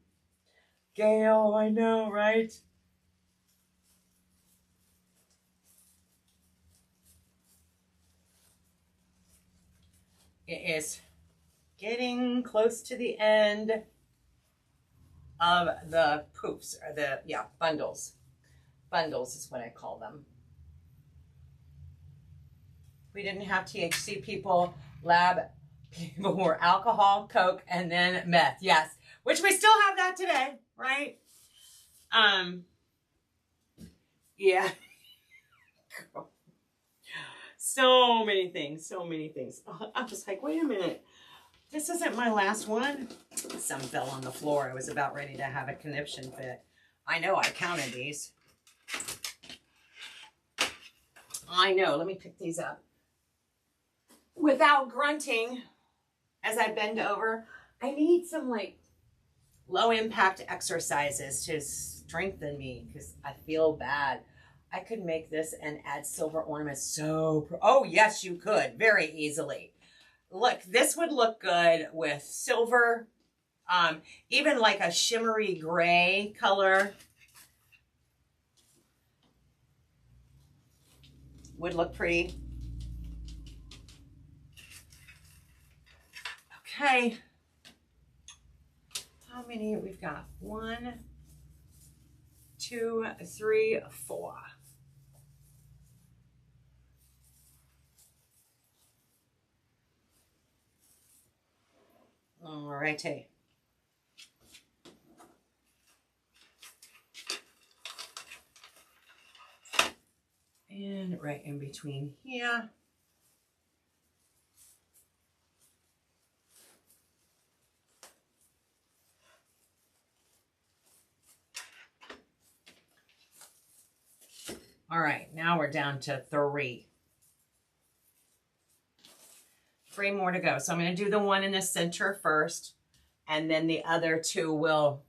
Gail, I know, right? It is getting close to the end of the poofs, or the, yeah, bundles. Bundles is what I call them. We didn't have THC people, lab people were alcohol, Coke, and then meth. Yes, which we still have that today, right? Yeah. So many things, so many things. I was like, wait a minute. This isn't my last one. Some fell on the floor. I was about ready to have a conniption fit. I know, I counted these. I know, let me pick these up. Without grunting, as I bend over, I need some like low impact exercises to strengthen me because I feel bad. I could make this and add silver ornaments so, oh yes, you could, very easily. Look, this would look good with silver, even like a shimmery gray color would look pretty. Okay. How many we've got? 1, 2, 3, 4. All righty. And right in between here. All right, now we're down to 3. 3 more to go. So I'm going to do the one in the center first, and then the other 2 will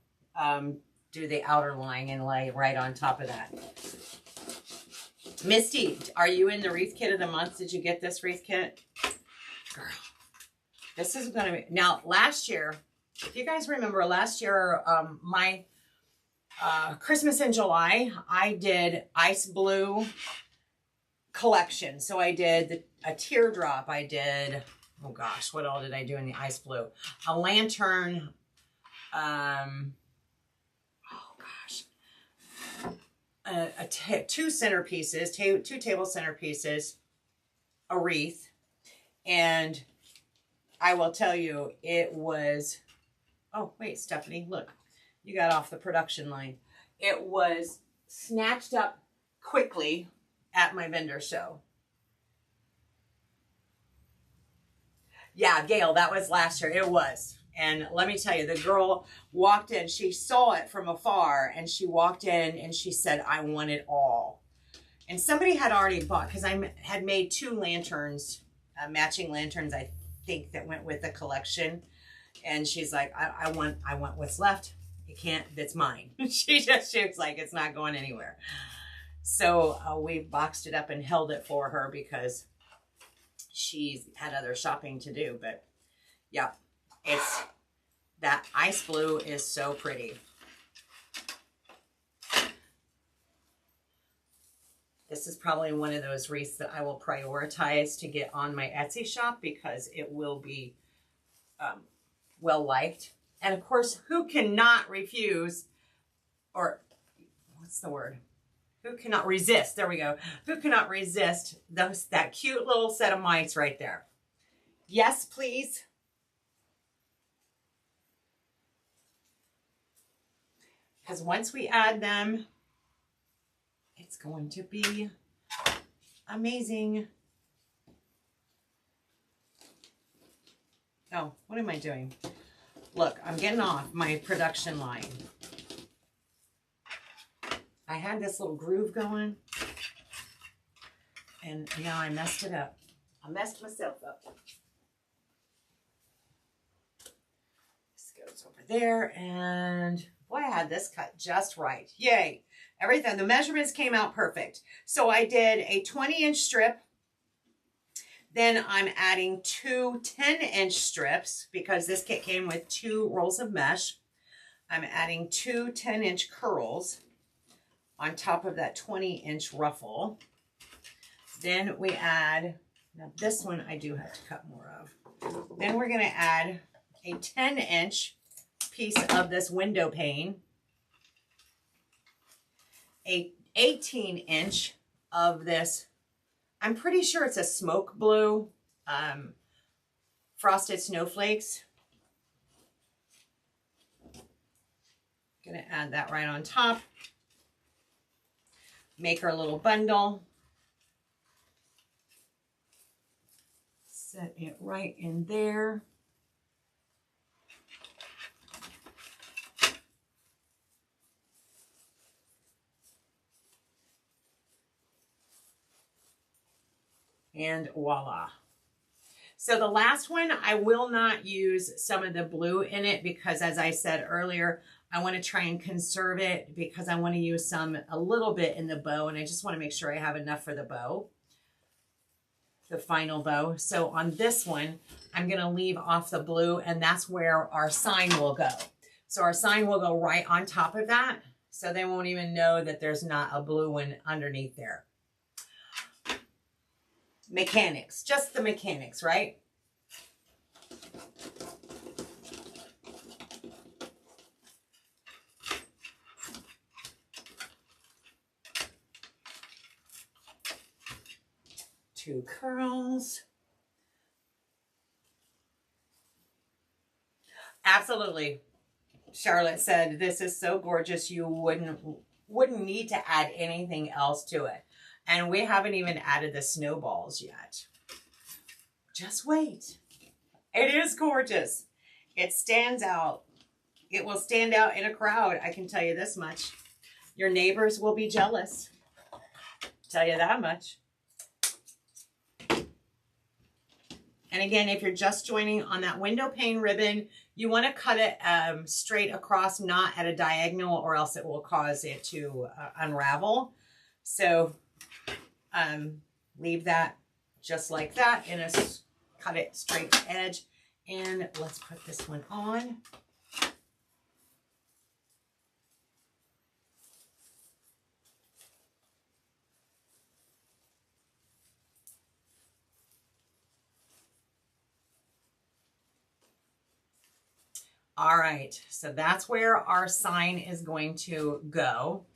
do the outer line and lay right on top of that. Misty, are you in the wreath kit of the month? Did you get this wreath kit? Girl, this is going to be... Now, last year, if you guys remember, last year, my Christmas in July, I did ice blue collection. So I did a teardrop. I did, oh gosh, what all did I do in the ice blue? A lantern. Oh gosh. 2 centerpieces, 2 table centerpieces, a wreath. And I will tell you, it was, oh wait, Stephanie, look, you got off the production line. It was snatched up quickly at my vendor show. Yeah, Gail, that was last year. It was. And let me tell you, the girl walked in. She saw it from afar, and she walked in and she said, I want it all. And somebody had already bought, because I had made 2 lanterns, matching lanterns, I think, that went with the collection. And she's like, I want what's left. You can't, that's mine. She was like, it's not going anywhere. So we boxed it up and held it for her because she's had other shopping to do. But yeah, it's, that ice blue is so pretty. This is probably one of those wreaths that I will prioritize to get on my Etsy shop because it will be well liked. And of course, who cannot refuse, or what's the word? Who cannot resist? There we go. Who cannot resist that cute little set of mice right there? Yes, please. Because once we add them, it's going to be amazing. Oh, what am I doing? Look, I'm getting off my production line. I had this little groove going, and now I messed it up. I messed myself up. This goes over there, and boy, I had this cut just right. Yay. Everything, the measurements came out perfect. So I did a 20-inch strip. Then I'm adding two 10-inch strips because this kit came with 2 rolls of mesh. I'm adding 2 10-inch curls on top of that 20-inch ruffle. Then we add, now this one I do have to cut more of. Then we're gonna add a 10-inch piece of this window pane, a 18-inch of this, I'm pretty sure it's a smoke blue frosted snowflakes. Gonna add that right on top. Make our little bundle. Set it right in there. And voila. So the last one, I will not use some of the blue in it because, as I said earlier, I want to try and conserve it because I want to use a little bit in the bow, and I just want to make sure I have enough for the bow, the final bow. So on this one, I'm going to leave off the blue, and that's where our sign will go. So our sign will go right on top of that, so they won't even know that there's not a blue one underneath there. Mechanics, just the mechanics, right? Two curls. Absolutely. Charlotte said, this is so gorgeous, you wouldn't need to add anything else to it. And we haven't even added the snowballs yet. Just wait. It is gorgeous. It stands out. It will stand out in a crowd. I can tell you this much. Your neighbors will be jealous. Tell you that much. And again, if you're just joining on that window pane ribbon, you want to cut it straight across, not at a diagonal, or else it will cause it to unravel. So leave that just like that and cut it straight edge. And let's put this one on. All right, so that's where our sign is going to go.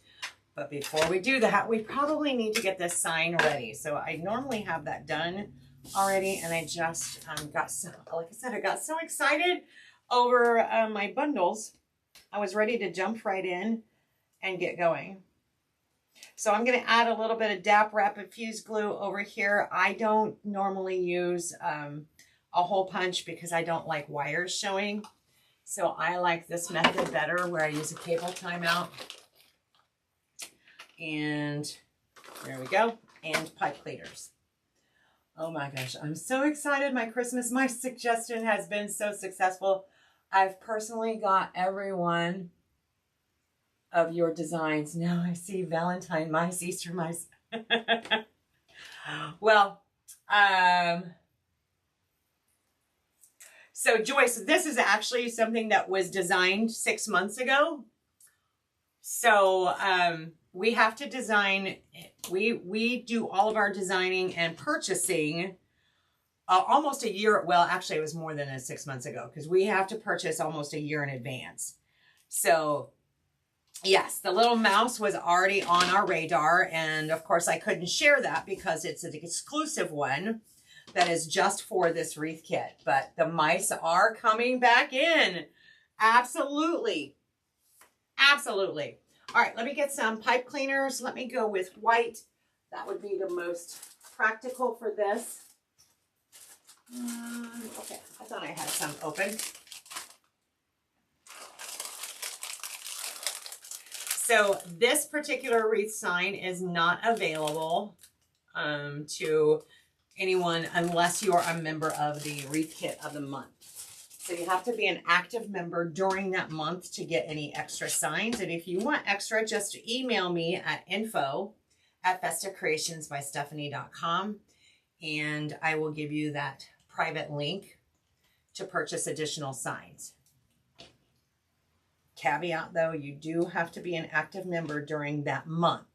But before we do that, we probably need to get this sign ready. So I normally have that done already, and I just got so, like I said, I got so excited over my bundles. I was ready to jump right in and get going. So I'm going to add a little bit of DAP Rapid Fuse Glue over here. I don't normally use a hole punch because I don't like wires showing. So I like this method better, where I use a cable timeout. And there we go. And pipe cleaners. Oh my gosh, I'm so excited. My suggestion has been so successful. I've personally got every one of your designs. Now I see Valentine mice, Easter mice. Well, so Joyce, this is actually something that was designed 6 months ago. So we have to design, we do all of our designing and purchasing almost a year. Well, actually, it was more than 6 months ago because we have to purchase almost a year in advance. So yes, the little mouse was already on our radar. And of course, I couldn't share that because it's an exclusive one that is just for this wreath kit. But the mice are coming back in. Absolutely. Absolutely. All right, let me get some pipe cleaners. Let me go with white. That would be the most practical for this. Okay, I thought I had some open. So this particular wreath sign is not available to anyone unless you are a member of the wreath kit of the month. So you have to be an active member during that month to get any extra signs. And if you want extra, just email me at info@festivecreationsbystephanie.com and I will give you that private link to purchase additional signs. Caveat though, you do have to be an active member during that month.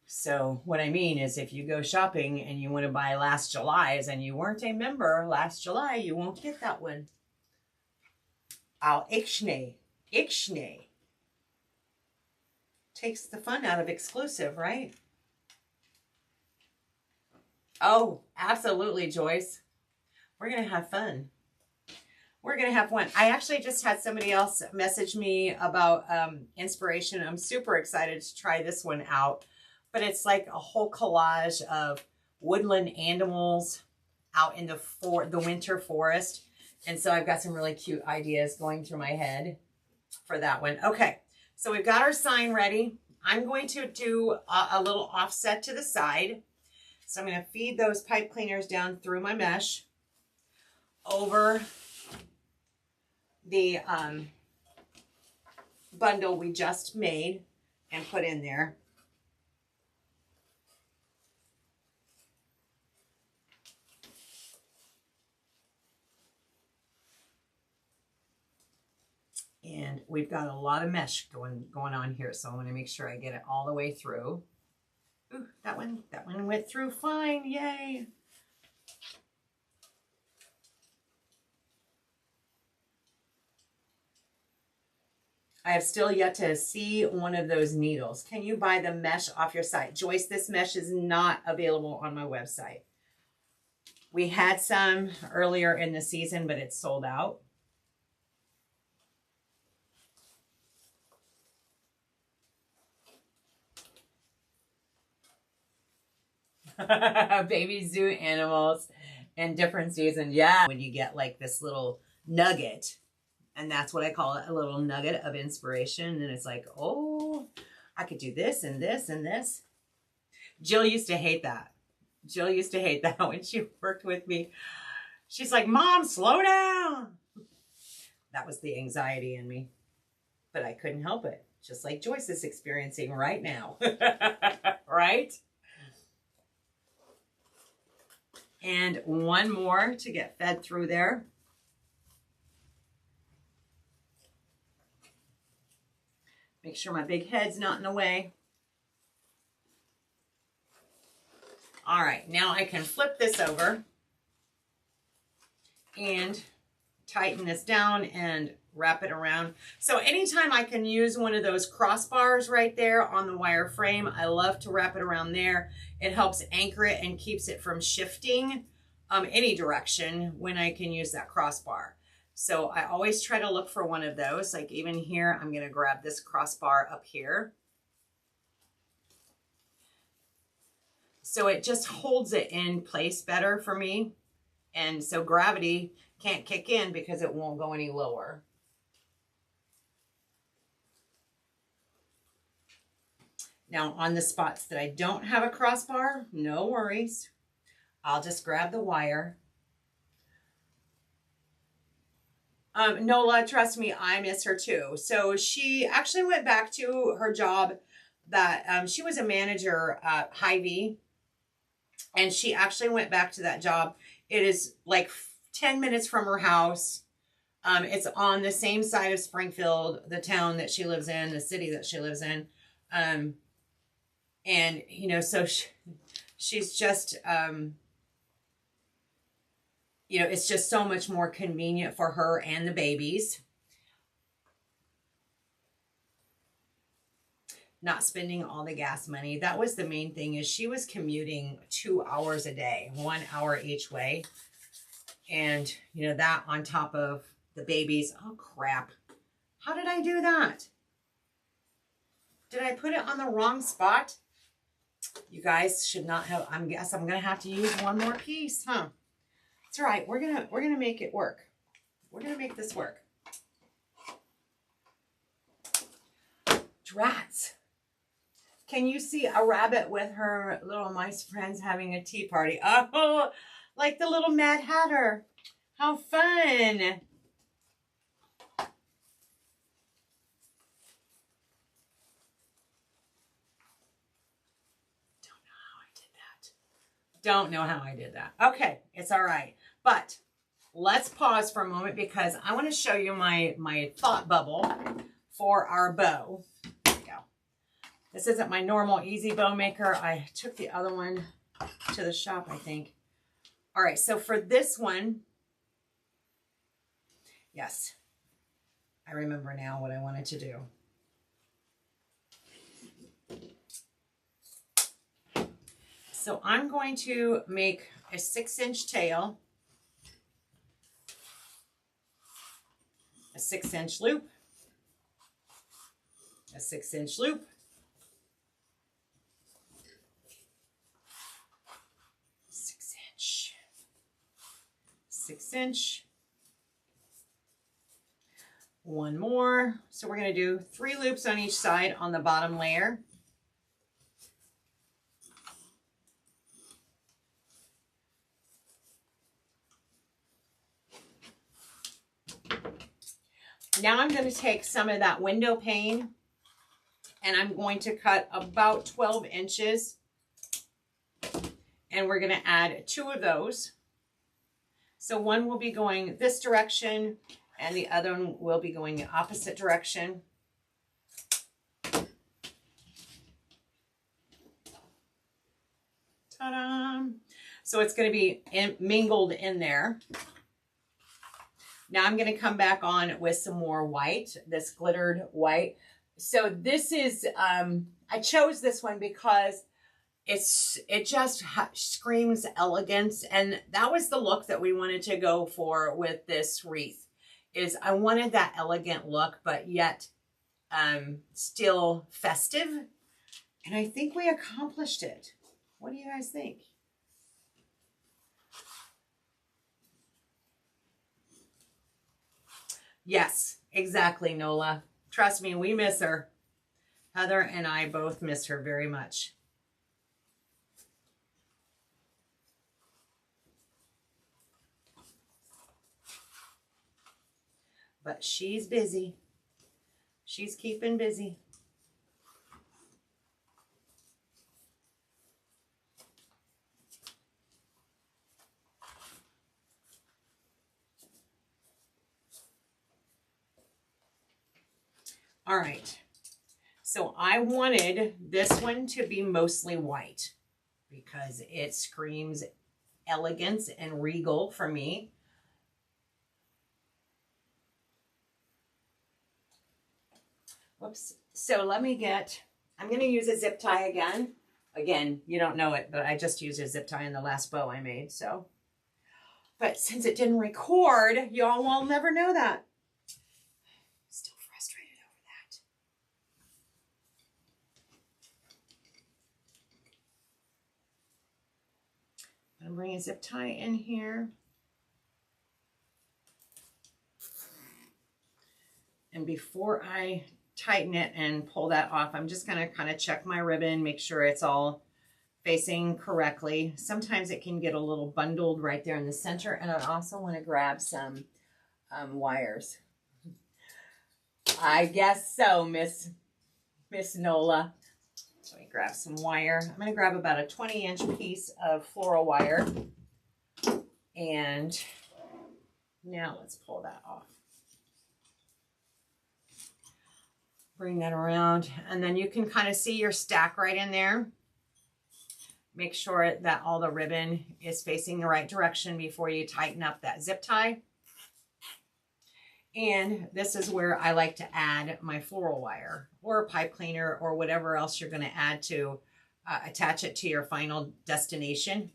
So what I mean is if you go shopping and you want to buy last July's and you weren't a member last July, you won't get that one. Ixnay. Takes the fun out of exclusive, right? Oh, absolutely, Joyce. We're going to have fun. We're going to have one. I actually just had somebody else message me about inspiration. I'm super excited to try this one out. But it's like a whole collage of woodland animals out in the winter forest. And so I've got some really cute ideas going through my head for that one. Okay, so we've got our sign ready. I'm going to do a little offset to the side. So I'm going to feed those pipe cleaners down through my mesh over the bundle we just made and put in there. And we've got a lot of mesh going on here, so I want to make sure I get it all the way through. Ooh, that one went through fine, yay! I have still yet to see one of those needles. Can you buy the mesh off your site? Joyce, this mesh is not available on my website. We had some earlier in the season, but it's sold out. Baby zoo animals and different seasons. Yeah, when you get like this little nugget, and that's what I call it, a little nugget of inspiration. And it's like, oh, I could do this and this and this. Jill used to hate that. Jill used to hate that when she worked with me. She's like, Mom, slow down. That was the anxiety in me, but I couldn't help it. Just like Joyce is experiencing right now, right? And one more to get fed through there. Make sure my big head's not in the way. All right, now I can flip this over and tighten this down and wrap it around. So anytime I can use one of those crossbars right there on the wire frame, I love to wrap it around there. It helps anchor it and keeps it from shifting any direction when I can use that crossbar. So I always try to look for one of those. Like even here, I'm gonna grab this crossbar up here. So it just holds it in place better for me. And so gravity can't kick in because it won't go any lower. Now on the spots that I don't have a crossbar, no worries. I'll just grab the wire. Nola, trust me, I miss her too. So she actually went back to her job that she was a manager at Hy-Vee, and she actually went back to that job. It is like 10 minutes from her house. It's on the same side of Springfield, the town that she lives in, the city that she lives in. And, you know, so she's just you know, it's just so much more convenient for her and the babies. Not spending all the gas money. That was the main thing, is she was commuting 2 hours a day, 1 hour each way. And, you know, that on top of the babies. Oh, crap. How did I do that? Did I put it on the wrong spot? You guys should not have, I guess I'm going to have to use one more piece, huh? It's all right. We're going to make it work. We're going to make this work. Drats. Can you see a rabbit with her little mice friends having a tea party? Oh, like the little Mad Hatter. How fun. Don't know how I did that. Okay, it's all right. But let's pause for a moment because I want to show you my thought bubble for our bow. There we go. This isn't my normal easy bow maker. I took the other one to the shop, I think. All right, so for this one, yes, I remember now what I wanted to do. So I'm going to make a 6-inch tail, a 6-inch loop, a 6-inch loop, six inch, one more. So we're going to do 3 loops on each side on the bottom layer. Now I'm going to take some of that window pane and I'm going to cut about 12 inches. And we're going to add 2 of those. So one will be going this direction and the other one will be going the opposite direction. Ta-da! So it's going to be mingled in there. Now I'm going to come back on with some more white, this glittered white. So this is, I chose this one because it just screams elegance. And that was the look that we wanted to go for with this wreath, is I wanted that elegant look, but yet still festive. And I think we accomplished it. What do you guys think? Yes, exactly, Nola. Trust me, we miss her. Heather and I both miss her very much. But she's busy. She's keeping busy. All right, so I wanted this one to be mostly white because it screams elegance and regal for me. Whoops. So let me get, I'm going to use a zip tie again. Again, you don't know it, but I just used a zip tie in the last bow I made, so. But since it didn't record, y'all will never know that. Still frustrated over that. I'm going to bring a zip tie in here. And before I tighten it and pull that off, I'm just going to kind of check my ribbon, make sure it's all facing correctly. Sometimes it can get a little bundled right there in the center, and I also want to grab some wires. I guess so, Miss Nola. So let me grab some wire. I'm going to grab about a 20-inch piece of floral wire, and now let's pull that off. Bring that around, and then you can kind of see your stack right in there. Make sure that all the ribbon is facing the right direction before you tighten up that zip tie. And this is where I like to add my floral wire or pipe cleaner or whatever else you're going to add to attach it to your final destination.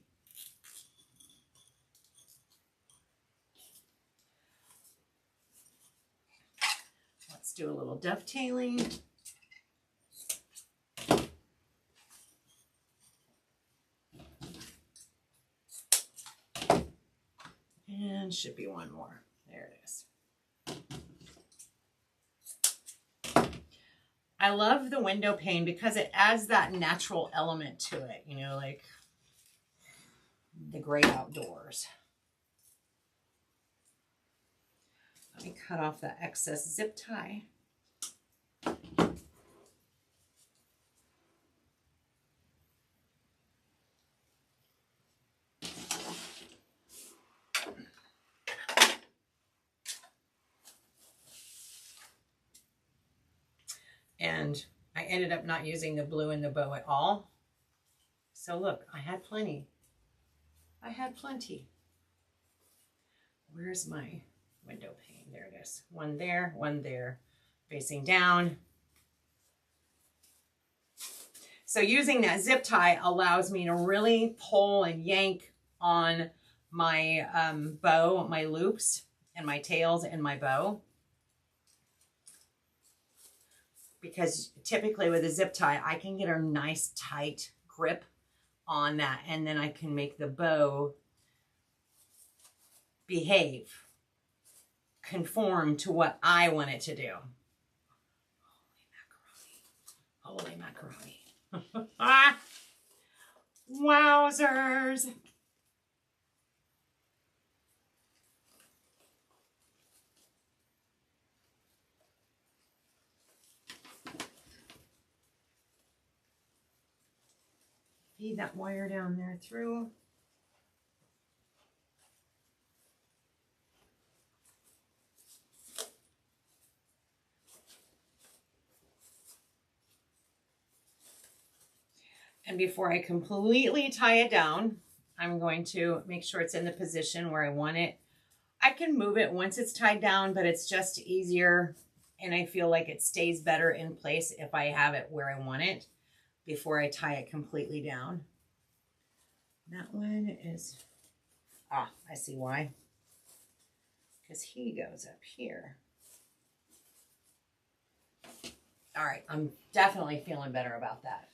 Let's do a little dovetailing. And should be one more. There it is. I love the window pane because it adds that natural element to it, you know, like the great outdoors. Let me cut off that excess zip tie. And I ended up not using the blue in the bow at all. So look, I had plenty. I had plenty. Where's my window pane? There it is. One there, facing down. So using that zip tie allows me to really pull and yank on my bow, my loops, and my tails and my bow. Because typically with a zip tie, I can get a nice tight grip on that, and then I can make the bow behave, conform to what I want it to do. Holy macaroni. Ah, wowzers. Feed that wire down there through. And before I completely tie it down, I'm going to make sure it's in the position where I want it. I can move it once it's tied down, but it's just easier, and I feel like it stays better in place if I have it where I want it before I tie it completely down. That one is, I see why. Because he goes up here. All right, I'm definitely feeling better about that.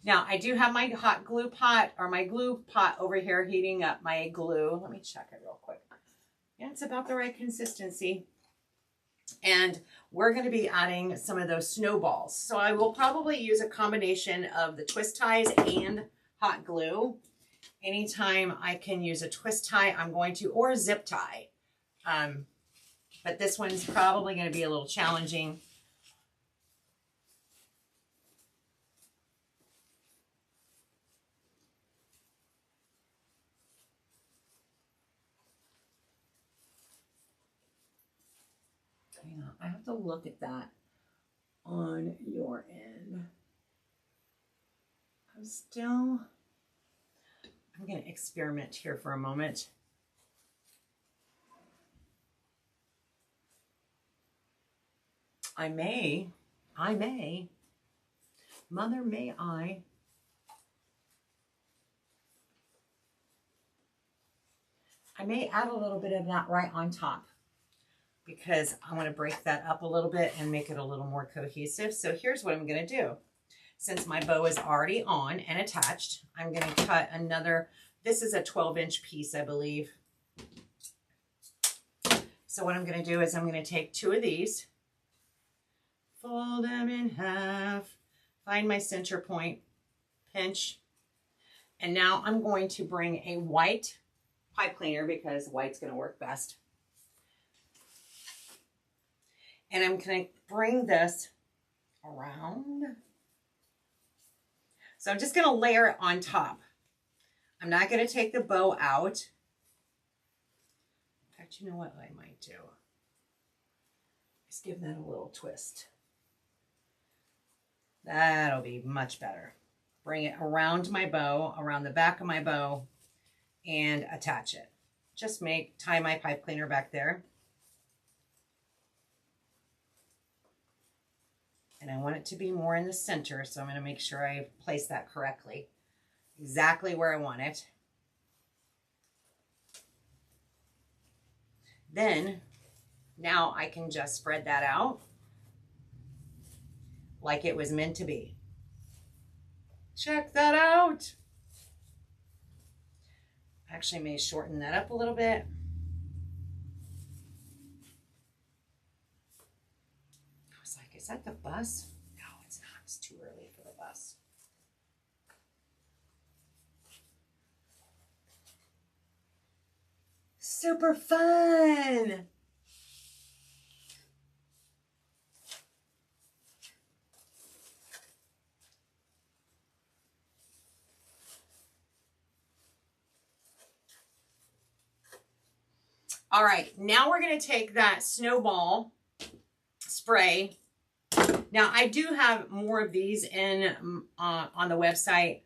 Now, I do have my hot glue pot, or my glue pot over here heating up my glue. Let me check it real quick. Yeah, it's about the right consistency. And we're going to be adding some of those snowballs. So I will probably use a combination of the twist ties and hot glue. Anytime I can use a twist tie, I'm going to, or a zip tie. But this one's probably going to be a little challenging. Hang on, I have to look at that on your end. I'm going to experiment here for a moment. I may, Mother, may I may add a little bit of that right on top, because I want to break that up a little bit and make it a little more cohesive. So here's what I'm going to do. Since my bow is already on and attached, I'm going to cut another, this is a 12-inch piece, I believe. So what I'm going to do is I'm going to take two of these, fold them in half, find my center point, pinch, and now I'm going to bring a white pipe cleaner, because white's going to work best. And I'm going to bring this around. So I'm just going to layer it on top. I'm not going to take the bow out. In fact, you know what I might do? Just give that a little twist. That'll be much better. Bring it around my bow, around the back of my bow, and attach it. Just tie my pipe cleaner back there. And I want it to be more in the center, so I'm going to make sure I place that correctly. Exactly where I want it. Then, now I can just spread that out like it was meant to be. Check that out. Actually may shorten that up a little bit. I was like, is that the bus? No, it's not. It's too early for the bus. Super fun. All right, now we're going to take that snowball spray. Now, I do have more of these in on the website,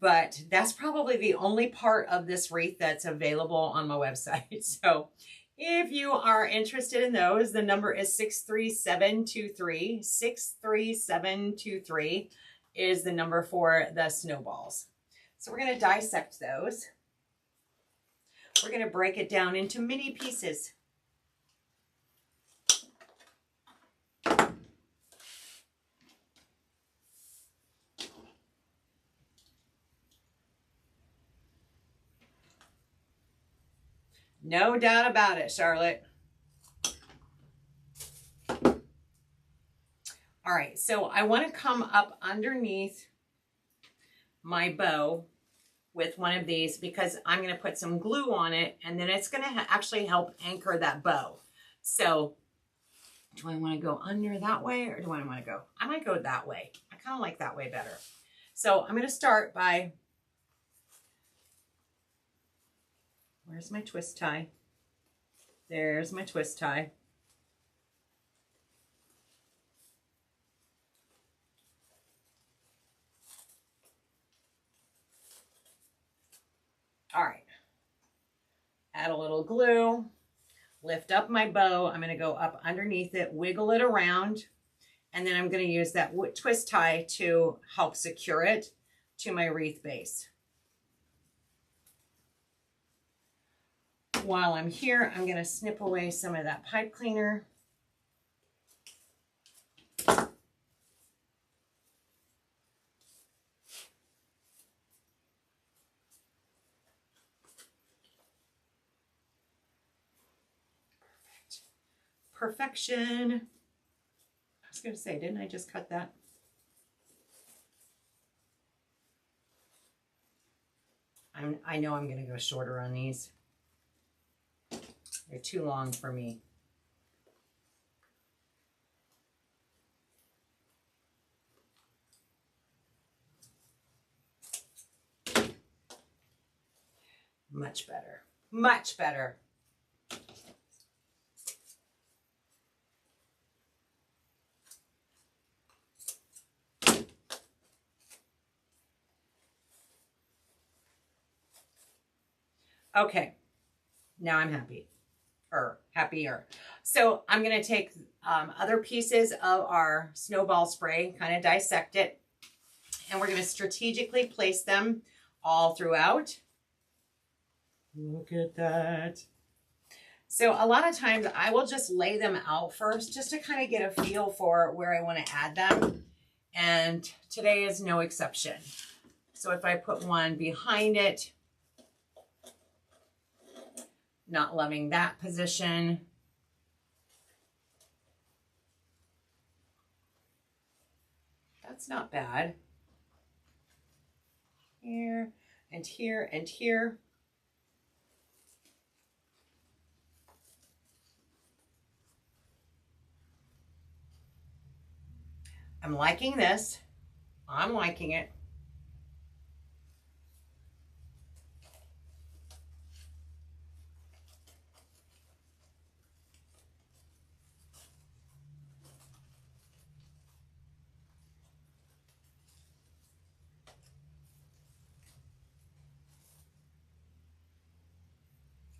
but that's probably the only part of this wreath that's available on my website. So if you are interested in those, the number is 63723. 63723 is the number for the snowballs. So we're going to dissect those. We're going to break it down into mini pieces. No doubt about it, Charlotte. All right, so I want to come up underneath my bow with one of these because I'm going to put some glue on it, and then it's going to actually help anchor that bow. So do I want to go under that way, or do I want to go? I might go that way. I kind of like that way better. So I'm going to start by, where's my twist tie? There's my twist tie. All right, add a little glue, lift up my bow. I'm going to go up underneath it, wiggle it around, and then I'm going to use that twist tie to help secure it to my wreath base. While I'm here, I'm going to snip away some of that pipe cleaner. Perfection. I was going to say, didn't I just cut that? I know I'm going to go shorter on these. They're too long for me. Much better. Much better. Okay, now I'm happy, or happier. So I'm going to take other pieces of our snowball spray, kind of dissect it, and we're going to strategically place them all throughout. Look at that. So a lot of times I will just lay them out first just to kind of get a feel for where I want to add them. And today is no exception. So if I put one behind it, not loving that position. That's not bad. Here and here and here. I'm liking this. I'm liking it.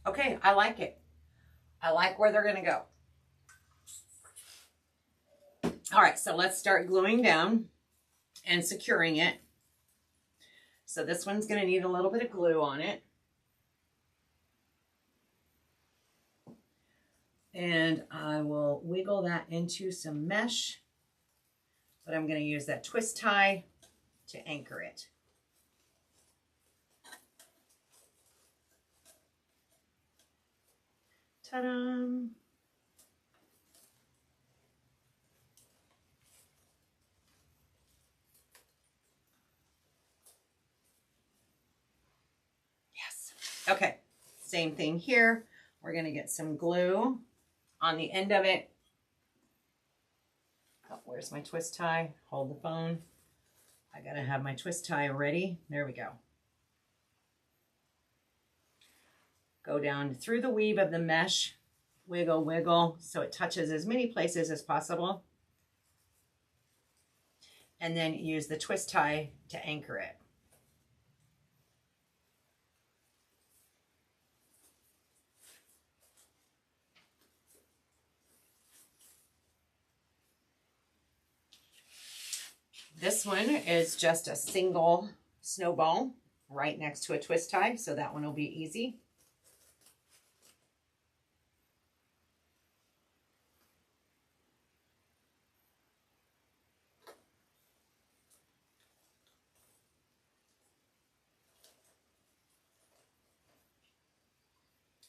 Okay, I like it. I like where they're gonna go. All right, so let's start gluing down and securing it. So this one's gonna need a little bit of glue on it. And I will wiggle that into some mesh, but I'm gonna use that twist tie to anchor it. Ta-da! Yes. Okay, same thing here. We're gonna get some glue on the end of it. Oh, where's my twist tie? Hold the phone. I gotta have my twist tie ready. There we go. Go down through the weave of the mesh, wiggle, wiggle, so it touches as many places as possible. And then use the twist tie to anchor it. This one is just a single snowball right next to a twist tie, so that one will be easy.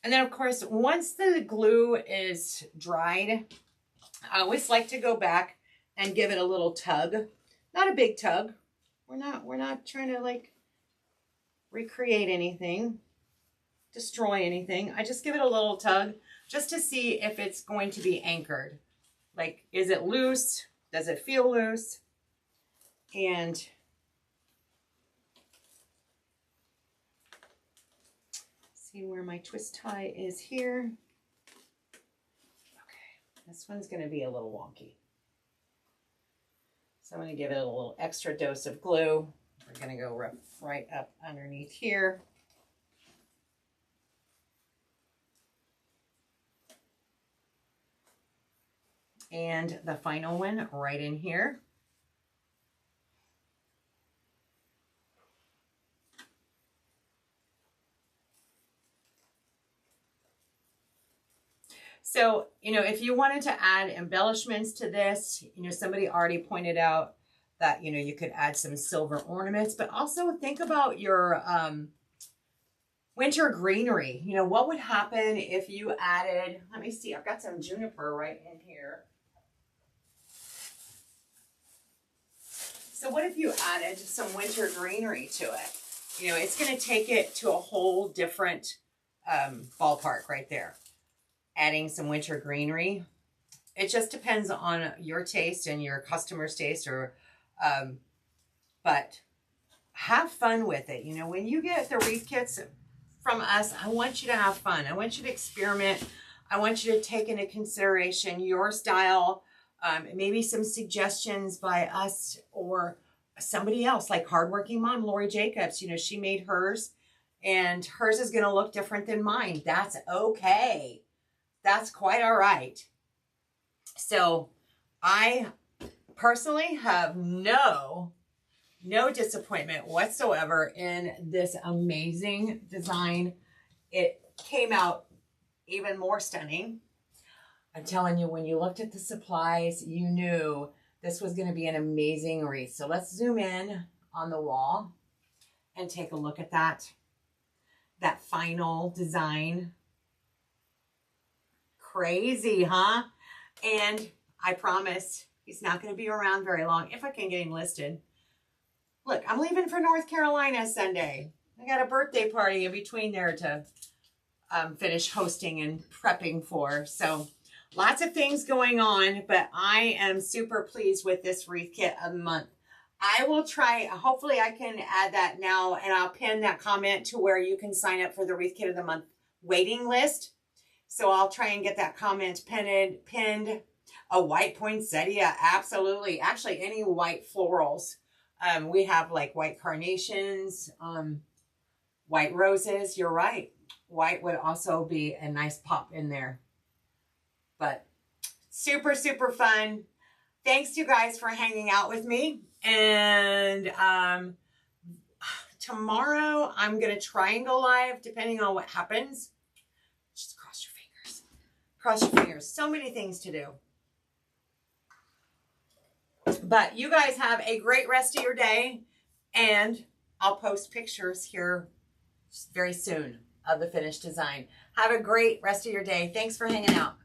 And then, of course, once the glue is dried, I always like to go back and give it a little tug. Not a big tug. We're not trying to like recreate anything, destroy anything. I just give it a little tug just to see if it's going to be anchored. Like, is it loose? Does it feel loose? And see where my twist tie is here. Okay, this one's going to be a little wonky. So I'm going to give it a little extra dose of glue. We're going to go right up underneath here. And the final one right in here. So, if you wanted to add embellishments to this, somebody already pointed out that, you could add some silver ornaments, but also think about your winter greenery. What would happen if you added, let me see, I've got some juniper right in here. So what if you added some winter greenery to it? It's going to take it to a whole different ballpark right there. Adding some winter greenery. It just depends on your taste and your customer's taste, but have fun with it. When you get the wreath kits from us, I want you to have fun. I want you to experiment. I want you to take into consideration your style, maybe some suggestions by us or somebody else, like Hardworking Mom, Lori Jacobs. She made hers, and hers is going to look different than mine. That's okay. That's quite all right. So I personally have no disappointment whatsoever in this amazing design. It came out even more stunning. I'm telling you, when you looked at the supplies, you knew this was going to be an amazing wreath. So let's zoom in on the wall and take a look at that final design. Crazy, huh? And I promise he's not going to be around very long if I can get him listed. Look, I'm leaving for North Carolina Sunday. I got a birthday party in between there to finish hosting and prepping for. So lots of things going on, but I am super pleased with this wreath kit of the month. I will try, hopefully I can add that now, and I'll pin that comment to where you can sign up for the wreath kit of the month waiting list. So I'll try and get that comment pinned. A white poinsettia, absolutely. Actually, any white florals. We have like white carnations, white roses. You're right. white would also be a nice pop in there. But super, super fun. Thanks you guys for hanging out with me. And tomorrow I'm going to try and go live depending on what happens. Just cross your fingers. Cross your fingers. So many things to do. But you guys have a great rest of your day. And I'll post pictures here very soon of the finished design. Have a great rest of your day. Thanks for hanging out.